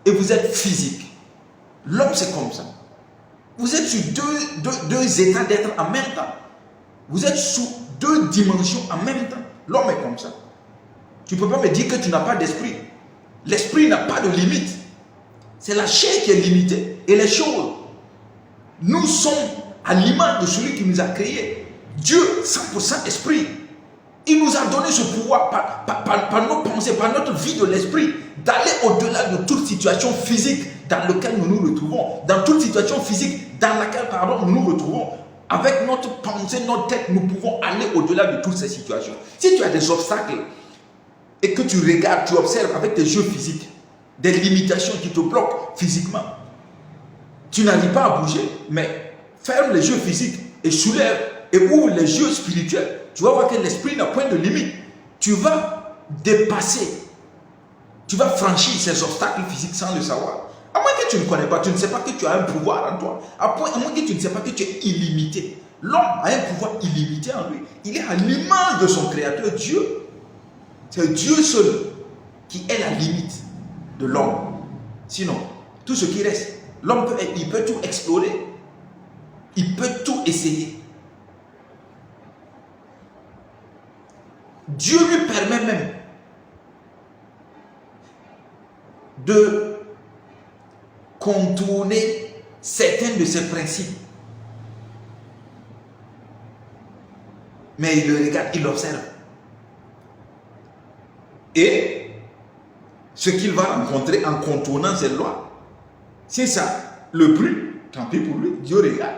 et vous êtes physique. L'homme, c'est comme ça. Vous êtes sur deux états d'être en même temps. Vous êtes sous 2 dimensions en même temps. L'homme est comme ça. Tu ne peux pas me dire que tu n'as pas d'esprit. L'esprit n'a pas de limite. C'est la chair qui est limitée. Et les choses, nous sommes à l'image de celui qui nous a créés. Dieu, 100% esprit. Il nous a donné ce pouvoir par nos pensées, par notre vie de l'esprit, d'aller au-delà de toute situation physique dans laquelle nous nous retrouvons. Dans toute situation physique dans laquelle, nous nous retrouvons. Avec notre pensée, notre tête, nous pouvons aller au-delà de toutes ces situations. Si tu as des obstacles et que tu regardes, tu observes avec tes yeux physiques, des limitations qui te bloquent physiquement, tu n'arrives pas à bouger, mais ferme les yeux physiques et soulève et ouvre les yeux spirituels. Tu vas voir que l'esprit n'a point de limite. Tu vas dépasser, tu vas franchir ces obstacles physiques sans le savoir. À moins que tu ne connais pas, tu ne sais pas que tu as un pouvoir en toi. À moins que tu ne sais pas que tu es illimité. L'homme a un pouvoir illimité en lui. Il est à l'image de son créateur, Dieu. C'est Dieu seul qui est la limite de l'homme. Sinon, tout ce qui reste, l'homme il peut tout explorer. Il peut tout essayer. Dieu lui permet même de contourner certains de ses principes. Mais il le regarde, il l'observe. Et ce qu'il va rencontrer en contournant ces lois, si ça le prie, tant pis pour lui, Dieu regarde.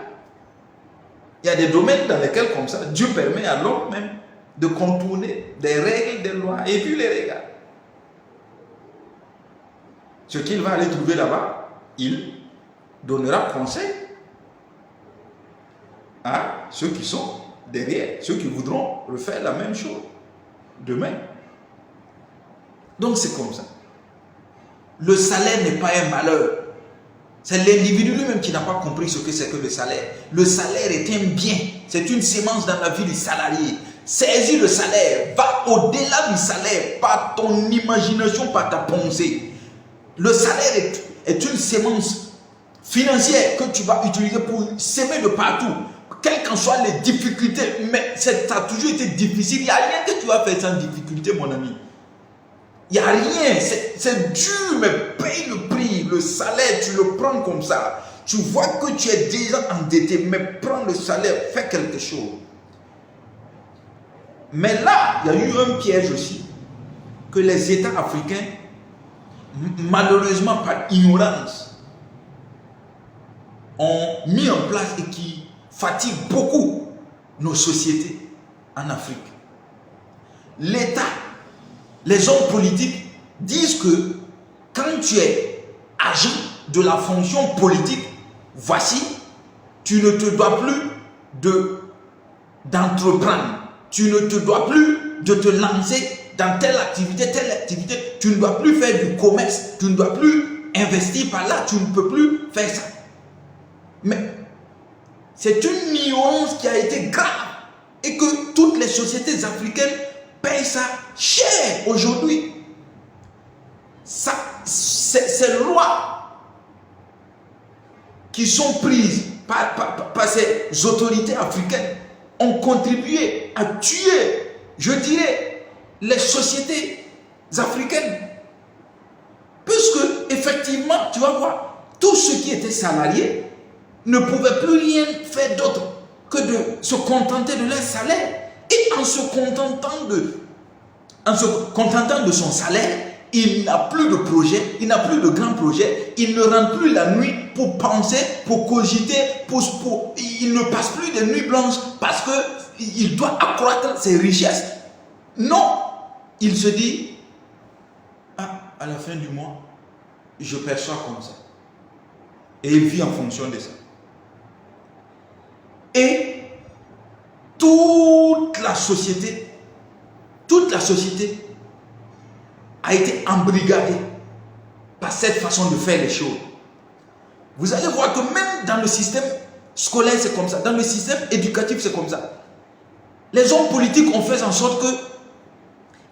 Il y a des domaines dans lesquels, comme ça, Dieu permet à l'homme même de contourner des règles, des lois, et puis les regarde. Ce qu'il va aller trouver là-bas, il donnera conseil à ceux qui sont derrière, ceux qui voudront refaire la même chose demain. Donc c'est comme ça. Le salaire n'est pas un malheur. C'est l'individu lui-même qui n'a pas compris ce que c'est que le salaire. Le salaire est un bien. C'est une sémence dans la vie du salarié. Saisis le salaire. Va au-delà du salaire par ton imagination, par ta pensée. Le salaire est une sémence financière que tu vas utiliser pour s'aimer de partout. Quelles qu'en soient les difficultés. Mais ça a toujours été difficile. Il n'y a rien que tu vas faire sans difficulté, mon ami. Il n'y a rien, c'est dur, mais paye le prix, le salaire, tu le prends comme ça. Tu vois que tu es déjà endetté, mais prends le salaire, fais quelque chose. Mais là, il y a eu un piège aussi, que les États africains, malheureusement par ignorance, ont mis en place et qui fatigue beaucoup nos sociétés en Afrique. L'État, les hommes politiques disent que quand tu es agent de la fonction politique, voici, tu ne te dois plus d'entreprendre, tu ne te dois plus de te lancer dans telle activité, tu ne dois plus faire du commerce, tu ne dois plus investir par là, tu ne peux plus faire ça. Mais c'est une ignorance qui a été grave et que toutes les sociétés africaines payent ça cher aujourd'hui. Ces lois qui sont prises par ces autorités africaines ont contribué à tuer, je dirais, les sociétés africaines. Puisque, effectivement, tu vas voir, tous ceux qui étaient salariés ne pouvaient plus rien faire d'autre que de se contenter de leur salaire. Et en se contentant de son salaire, il n'a plus de projet, il n'a plus de grands projets, il ne rentre plus la nuit pour penser, pour cogiter, il ne passe plus de nuits blanches parce qu'il doit accroître ses richesses. Non, il se dit, à la fin du mois, je perçois comme ça. Et il vit en fonction de ça. Et toute la société a été embrigadée par cette façon de faire les choses. Vous allez voir que même dans le système scolaire, c'est comme ça. Dans le système éducatif, c'est comme ça. Les hommes politiques ont fait en sorte que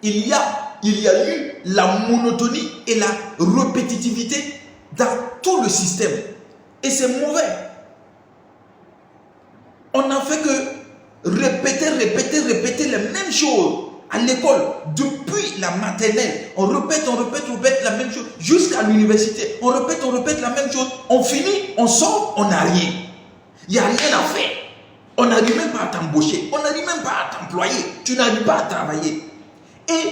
il y a eu la monotonie et la répétitivité dans tout le système. Et c'est mauvais. On n'a fait que répéter les mêmes choses à l'école. Depuis la maternelle, on répète la même chose jusqu'à l'université. On répète la même chose. On finit, on sort, on n'a rien. Il n'y a rien à faire. On n'arrive même pas à t'embaucher. On n'arrive même pas à t'employer. Tu n'arrives pas à travailler. Et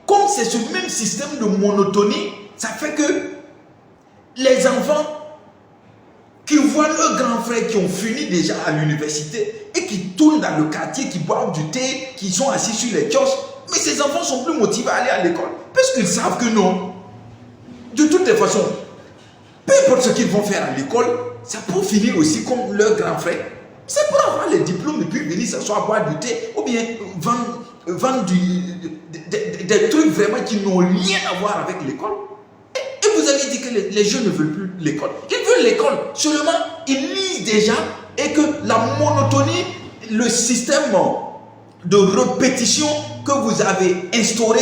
comme c'est ce même système de monotonie, ça fait que les enfants qui voient leurs grands frères qui ont fini déjà à l'université et qui tournent dans le quartier, qui boivent du thé, qui sont assis sur les kiosques, mais ces enfants sont plus motivés à aller à l'école parce qu'ils savent que non. De toutes les façons, peu importe ce qu'ils vont faire à l'école, c'est pour finir aussi comme leurs grands frères. C'est pour avoir les diplômes et puis venir s'asseoir, boire du thé ou bien vendre des trucs vraiment qui n'ont rien à voir avec l'école. Et vous avez dit que les jeunes ne veulent plus l'école. Ils veulent l'école. Seulement, ils lisent déjà et que la monotonie, le système de répétition que vous avez instauré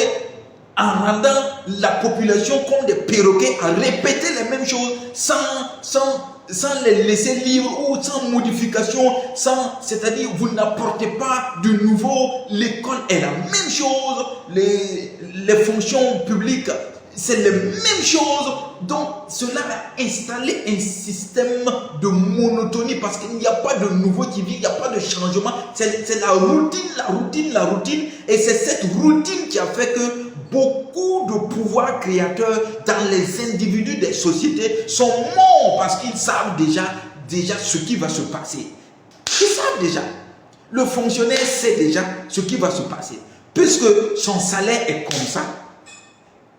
en rendant la population comme des perroquets à répéter les mêmes choses sans les laisser libres ou sans modification, c'est-à-dire vous n'apportez pas de nouveau. L'école est la même chose, les fonctions publiques c'est les mêmes choses. Donc cela a installé un système de monotonie parce qu'il n'y a pas de nouveau qui vit, il n'y a pas de changement. C'est la routine. Et c'est cette routine qui a fait que beaucoup de pouvoirs créateurs dans les individus des sociétés sont morts parce qu'ils savent déjà ce qui va se passer. Ils savent déjà. Le fonctionnaire sait déjà ce qui va se passer. Puisque son salaire est comme ça,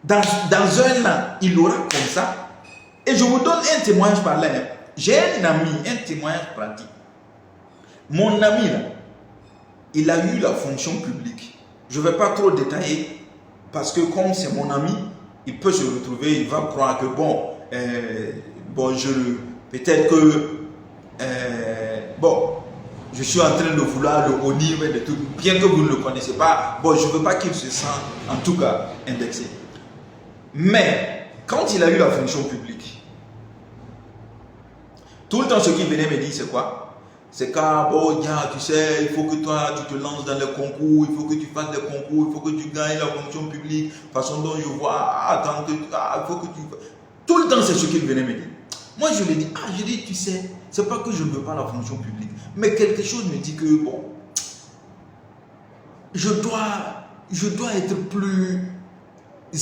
dans un an, il aura comme ça. Et je vous donne un témoignage par là. J'ai un ami, un témoignage pratique. Mon ami, là, il a eu la fonction publique. Je ne vais pas trop détailler parce que comme c'est mon ami, il peut se retrouver, il va croire que bon, bon, peut-être que, bon, je suis en train de vouloir le honir, de tout, bien que vous ne le connaissez pas, bon, je ne veux pas qu'il se sente, en tout cas, indexé. Mais, quand il a eu la fonction publique, tout le temps, ce qu'il venait me dire, c'est quoi? C'est quand, bon, tu sais, il faut que toi, tu te lances dans le concours, il faut que tu fasses des concours, il faut que tu gagnes la fonction publique, façon dont je vois, attends, il faut que tu... Tout le temps, c'est ce qu'il venait me dire. Moi, je lui ai dit, je dis, tu sais, c'est pas que je ne veux pas la fonction publique, mais quelque chose me dit que, bon, je dois être plus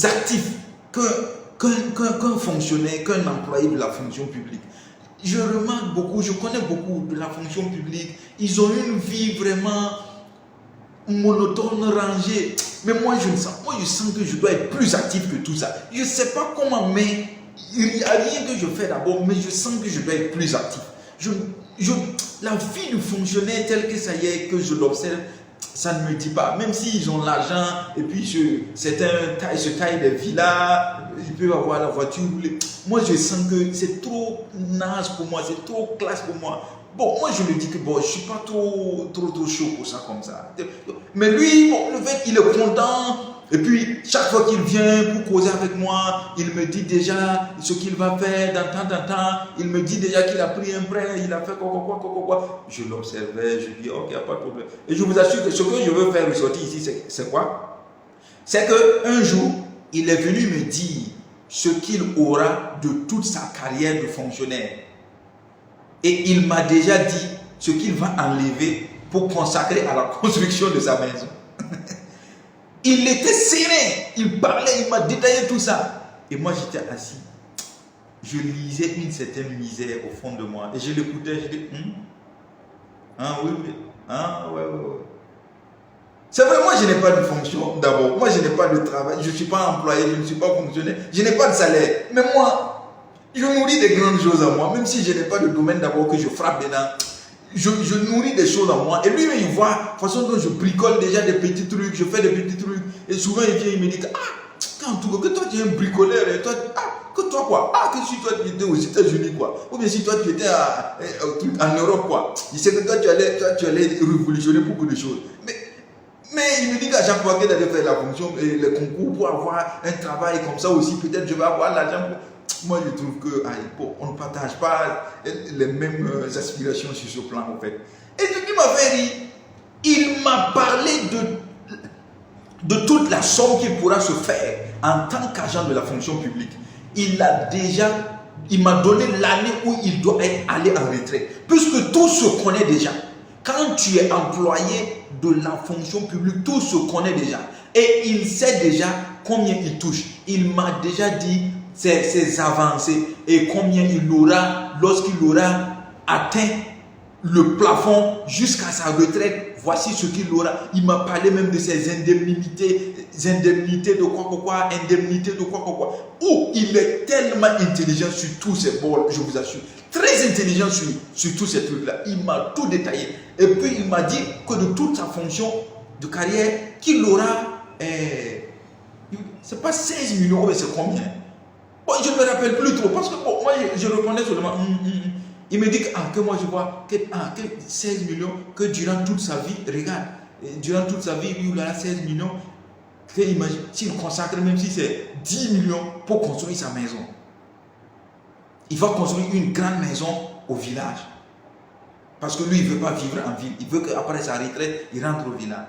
actif qu'un fonctionnaire, qu'un employé de la fonction publique. Je remarque beaucoup, je connais beaucoup de la fonction publique, ils ont une vie vraiment monotone, rangée. Mais moi, je sens que je dois être plus actif que tout ça. Je ne sais pas comment, mais il n'y a rien que je fais d'abord, mais je sens que je dois être plus actif. La vie du fonctionnaire telle que ça y est, que je l'observe, ça ne me dit pas. Même s'ils ont l'argent, et puis certains se taillent des villas, ils peuvent avoir la voiture. Moi, je sens que c'est trop naze pour moi, c'est trop classe pour moi. Bon, moi, je me dis que bon, je ne suis pas trop chaud pour ça comme ça. Mais lui, bon, le fait qu'il est content, et puis chaque fois qu'il vient pour causer avec moi, il me dit déjà ce qu'il va faire dans temps. Il me dit déjà qu'il a pris un prêt, il a fait quoi. Je l'observais, je dis ok, il n'y a pas de problème. Et je vous assure que ce que je veux faire ressortir ici, c'est quoi? C'est qu'un jour, il est venu me dire ce qu'il aura de toute sa carrière de fonctionnaire. Et il m'a déjà dit ce qu'il va enlever pour consacrer à la construction de sa maison. Il était serein, il parlait, il m'a détaillé tout ça. Et moi j'étais assis. Je lisais une certaine misère au fond de moi. Et je l'écoutais, je dis, ouais. C'est vrai, moi je n'ai pas de fonction d'abord. Moi je n'ai pas de travail, je ne suis pas employé, je ne suis pas fonctionnaire, je n'ai pas de salaire. Mais moi, je nourris des grandes choses en moi, même si je n'ai pas de domaine d'abord que je frappe dedans. Je nourris des choses en moi. Et lui, il voit la façon dont je bricole déjà des petits trucs, je fais des petits trucs. Et souvent, il vient, il me dit que toi tu es un bricoleur, et toi, que toi quoi? Que si toi tu étais aux États-Unis quoi? Ou bien si toi tu étais en Europe quoi? Je sais que toi tu allais révolutionner beaucoup de choses. Mais il me dit qu'à chaque fois qu'il allait faire la fonction, le concours pour avoir un travail comme ça aussi, peut-être je vais avoir l'argent pour... Moi, je trouve que on ne partage pas les mêmes aspirations sur ce plan, en fait. Et ce qui m'a fait rire, il m'a parlé de toute la somme qu'il pourra se faire en tant qu'agent de la fonction publique. Il m'a donné l'année où il doit aller en retraite. Puisque tout se connaît déjà. Quand tu es employé de la fonction publique, tout se connaît déjà. Et il sait déjà combien il touche. Il m'a déjà dit ses avancées et combien il aura lorsqu'il aura atteint le plafond jusqu'à sa retraite. Voici ce qu'il aura. Il m'a parlé même de ses indemnités de quoi, indemnités de quoi. Oh, il est tellement intelligent sur tous ces bords, je vous assure. Très intelligent sur tous ces trucs-là. Il m'a tout détaillé. Et puis il m'a dit que de toute sa fonction de carrière, qu'il aura, c'est pas 16 millions, mais c'est combien? Bon, je ne me rappelle plus trop, parce que bon, moi je reconnais seulement. Il me dit que moi je vois que 16 millions, que durant toute sa vie, regarde, durant toute sa vie, il aura 16 millions, s'il consacre même si c'est 10 millions pour construire sa maison. Il va construire une grande maison au village. Parce que lui, il ne veut pas vivre en ville. Il veut qu'après sa retraite, il rentre au village.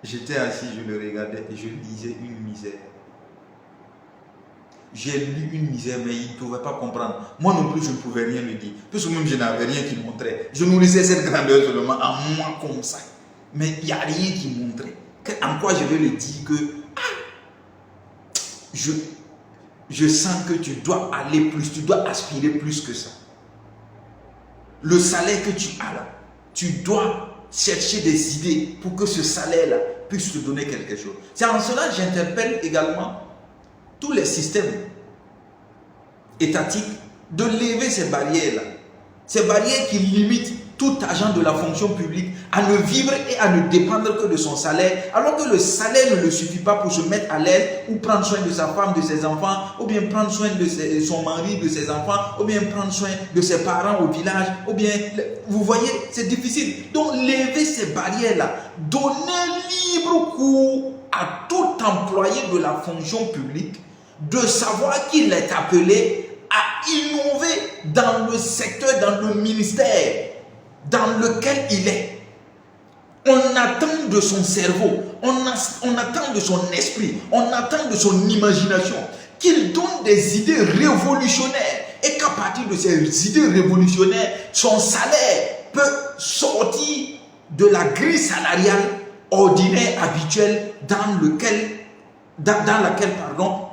J'étais assis, je le regardais et je lisais une misère. J'ai lu une misère, mais il ne pouvait pas comprendre. Moi non plus, je ne pouvais rien lui dire. Puisque même je n'avais rien qui montrait. Je nourrissais cette grandeur seulement en moi comme ça. Mais il n'y a rien qui montrait. En quoi je vais lui dire que je sens que tu dois aller plus, tu dois aspirer plus que ça. Le salaire que tu as là, tu dois chercher des idées pour que ce salaire-là puisse te donner quelque chose. C'est en cela que j'interpelle également tous les systèmes étatiques de lever ces barrières-là. Ces barrières qui limitent tout agent de la fonction publique à ne vivre et à ne dépendre que de son salaire, alors que le salaire ne le suffit pas pour se mettre à l'aise ou prendre soin de sa femme, de ses enfants, ou bien prendre soin de son mari, de ses enfants, ou bien prendre soin de ses parents au village, ou bien, vous voyez, c'est difficile. Donc, lever ces barrières-là, donner libre cours à tout employé de la fonction publique de savoir qu'il est appelé à innover dans le secteur, dans le ministère dans lequel il est. On attend de son cerveau, on attend de son esprit, on attend de son imagination qu'il donne des idées révolutionnaires et qu'à partir de ces idées révolutionnaires, son salaire peut sortir de la grille salariale ordinaire, habituelle dans laquelle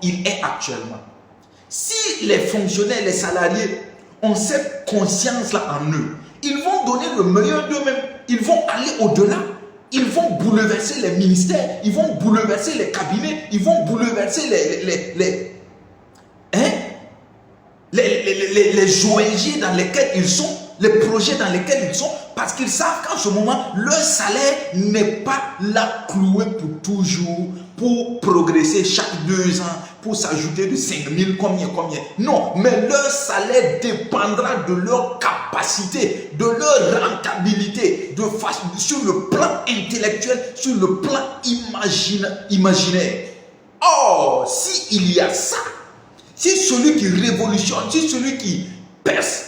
il est actuellement. Si les fonctionnaires, les salariés ont cette conscience-là en eux, ils vont donner le meilleur d'eux-mêmes. Ils vont aller au-delà. Ils vont bouleverser les ministères. Ils vont bouleverser les cabinets. Ils vont bouleverser les ONG dans lesquels ils sont, les projets dans lesquels ils sont, parce qu'ils savent qu'en ce moment, leur salaire n'est pas là cloué pour toujours, pour progresser chaque 2 ans, pour s'ajouter de 5 000, combien. Non, mais leur salaire dépendra de leur capacité, de leur rentabilité, sur le plan intellectuel, sur le plan imaginaire. Or, s'il y a ça, si celui qui révolutionne, si celui qui perce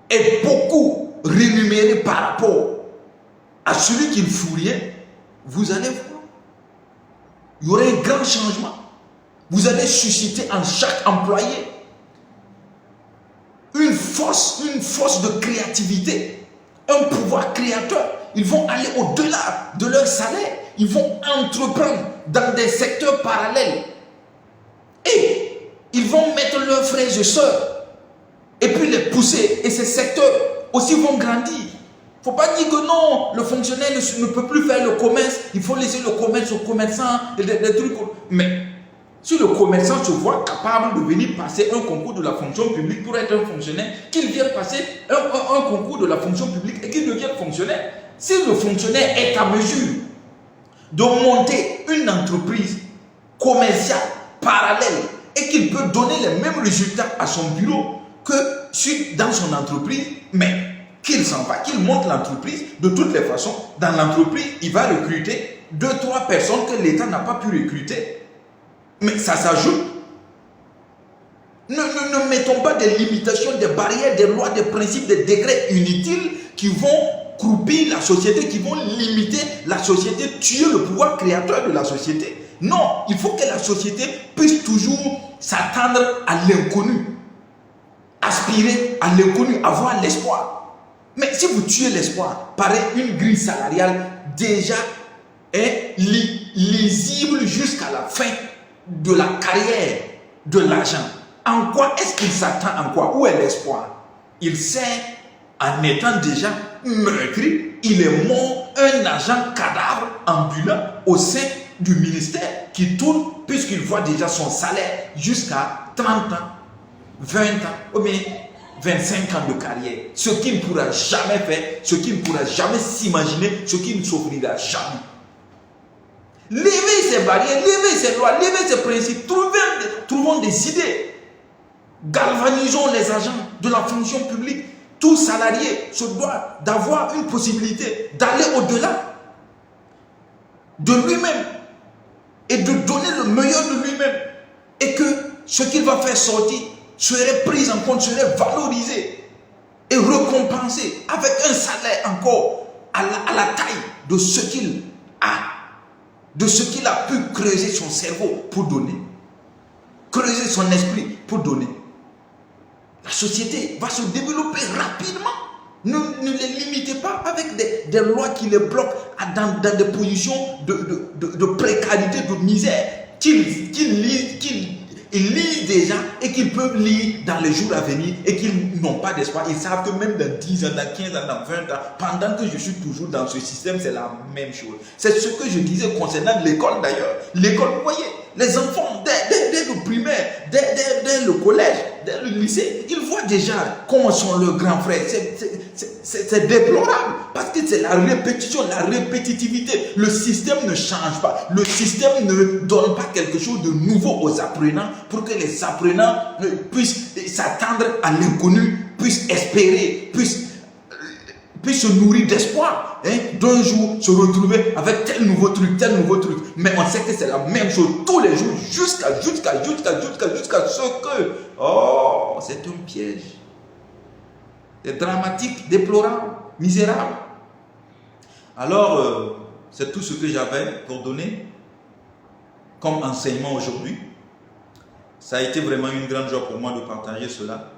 est beaucoup rémunéré par rapport à celui qui ne fout rien, vous allez voir. Il y aura un grand changement. Vous allez susciter en chaque employé une force de créativité, un pouvoir créateur. Ils vont aller au-delà de leur salaire. Ils vont entreprendre dans des secteurs parallèles. Et ils vont mettre leurs frères et sœurs et puis les pousser. Et ces secteurs aussi vont grandir. Il ne faut pas dire que non, le fonctionnaire ne peut plus faire le commerce. Il faut laisser le commerce aux commerçants. Des trucs. Mais si le commerçant se voit capable de venir passer un concours de la fonction publique pour être un fonctionnaire, qu'il vienne passer un concours de la fonction publique et qu'il devienne fonctionnaire. Si le fonctionnaire est à mesure de monter une entreprise commerciale parallèle et qu'il peut donner les mêmes résultats à son bureau que dans son entreprise, mais qu'il s'en va, qu'il monte l'entreprise, de toutes les façons, dans l'entreprise, il va recruter 2-3 personnes que l'État n'a pas pu recruter. Mais ça s'ajoute. Ne mettons pas des limitations, des barrières, des lois, des principes, des décrets inutiles qui vont croupir la société, qui vont limiter la société, tuer le pouvoir créateur de la société. Non, il faut que la société puisse toujours s'attendre à l'inconnu, aspirer à l'inconnu, avoir l'espoir. Mais si vous tuez l'espoir par une grille salariale déjà lisible jusqu'à la fin de la carrière de l'agent, en quoi est-ce qu'il s'attend? En quoi? Où est l'espoir? Il sait, en étant déjà meurtri, il est mort, un agent cadavre ambulant au sein du ministère qui tourne, puisqu'il voit déjà son salaire jusqu'à 30 ans, 20 ans, ou bien 25 ans de carrière. Ce qu'il ne pourra jamais faire, ce qu'il ne pourra jamais s'imaginer, ce qu'il ne s'offrira jamais. Levez ces barrières, levez ces lois, levez ces principes, trouvons des idées. Galvanisons les agents de la fonction publique. Tout salarié se doit d'avoir une possibilité d'aller au-delà de lui-même et de donner le meilleur de lui-même. Et que ce qu'il va faire sortir serait pris en compte, serait valorisé et récompensé avec un salaire encore à la taille de ce qu'il a, de ce qu'il a pu creuser son cerveau pour donner, creuser son esprit pour donner. La société va se développer rapidement. Ne les limitez pas avec des lois qui les bloquent dans des positions de précarité, de misère, qu'ils lisent déjà et qu'ils peuvent lire dans les jours à venir et qu'ils n'ont pas d'espoir. Ils savent que même dans 10 ans, dans 15 ans, dans 20 ans, pendant que je suis toujours dans ce système, c'est la même chose. C'est ce que je disais concernant l'école d'ailleurs. L'école, vous voyez, les enfants, dès le primaire, dès le collège, dès le lycée, ils voient déjà comment sont leurs grands frères. C'est déplorable parce que c'est la répétition, la répétitivité. Le système ne change pas. Le système ne donne pas quelque chose de nouveau aux apprenants pour que les apprenants puissent s'attendre à l'inconnu, puissent espérer, puissent se nourrir d'espoir, hein, d'un jour se retrouver avec tel nouveau truc. Mais on sait que c'est la même chose tous les jours jusqu'à ce que, oh, c'est un piège. C'est dramatique, déplorable, misérable. Alors, c'est tout ce que j'avais pour donner comme enseignement aujourd'hui. Ça a été vraiment une grande joie pour moi de partager cela.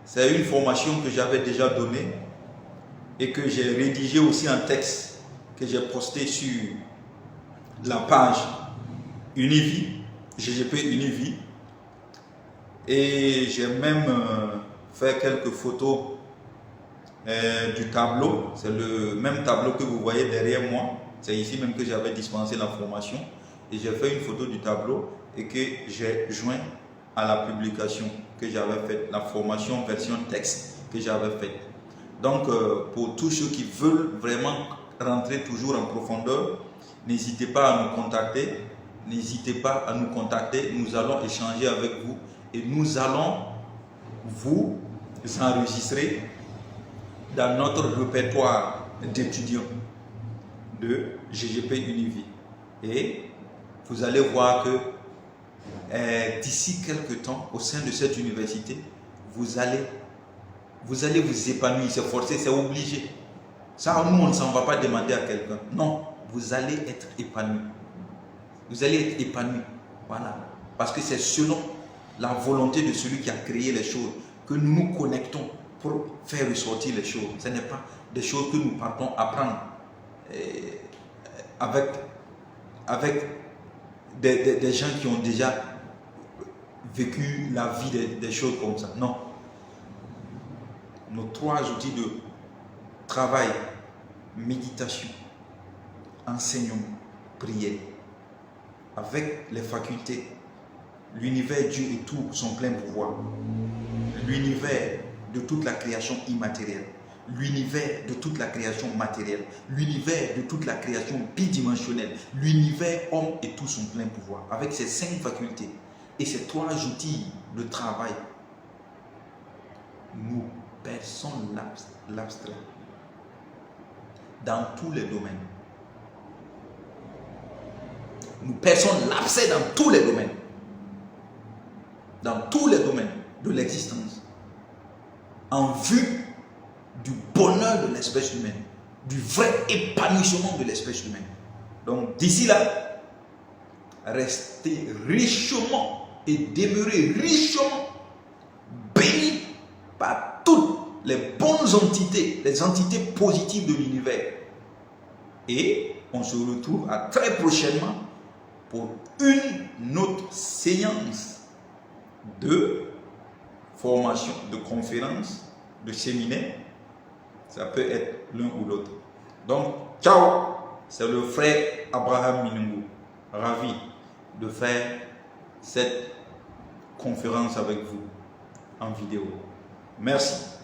C'est une formation que j'avais déjà donnée et que j'ai rédigé aussi en texte que j'ai posté sur la page Univie, GGP Univie, et j'ai même fait quelques photos du tableau. C'est le même tableau que vous voyez derrière moi, c'est ici même que j'avais dispensé la formation, et j'ai fait une photo du tableau et que j'ai joint à la publication que j'avais faite, la formation version texte que j'avais faite. Donc, pour tous ceux qui veulent vraiment rentrer toujours en profondeur, n'hésitez pas à nous contacter. N'hésitez pas à nous contacter. Nous allons échanger avec vous et nous allons vous enregistrer dans notre répertoire d'étudiants de GGP Univie. Et vous allez voir que d'ici quelques temps, au sein de cette université, vous allez vous épanouir, c'est forcé, c'est obligé. Ça, nous, on ne s'en va pas demander à quelqu'un. Non, vous allez être épanoui. Vous allez être épanoui. Voilà. Parce que c'est selon la volonté de celui qui a créé les choses que nous nous connectons pour faire ressortir les choses. Ce n'est pas des choses que nous partons apprendre avec des gens qui ont déjà vécu la vie des choses comme ça. Non. Nos trois outils de travail, méditation, enseignement, prière, avec les facultés, l'univers, Dieu et tout son plein pouvoir, l'univers de toute la création immatérielle, l'univers de toute la création matérielle, l'univers de toute la création bidimensionnelle, l'univers homme et tout son plein pouvoir, avec ces 5 facultés et ces 3 outils de travail, nous perçons l'abstrait dans tous les domaines. Nous perçons l'abstrait dans tous les domaines. Dans tous les domaines de l'existence. En vue du bonheur de l'espèce humaine. Du vrai épanouissement de l'espèce humaine. Donc d'ici là, restez richement et demeurez richement bénis par toutes les bonnes entités, les entités positives de l'univers. Et on se retrouve à très prochainement pour une autre séance de formation, de conférence, de séminaire. Ça peut être l'un ou l'autre. Donc, ciao! C'est le frère Abraham Minungu. Ravi de faire cette conférence avec vous en vidéo. Merci.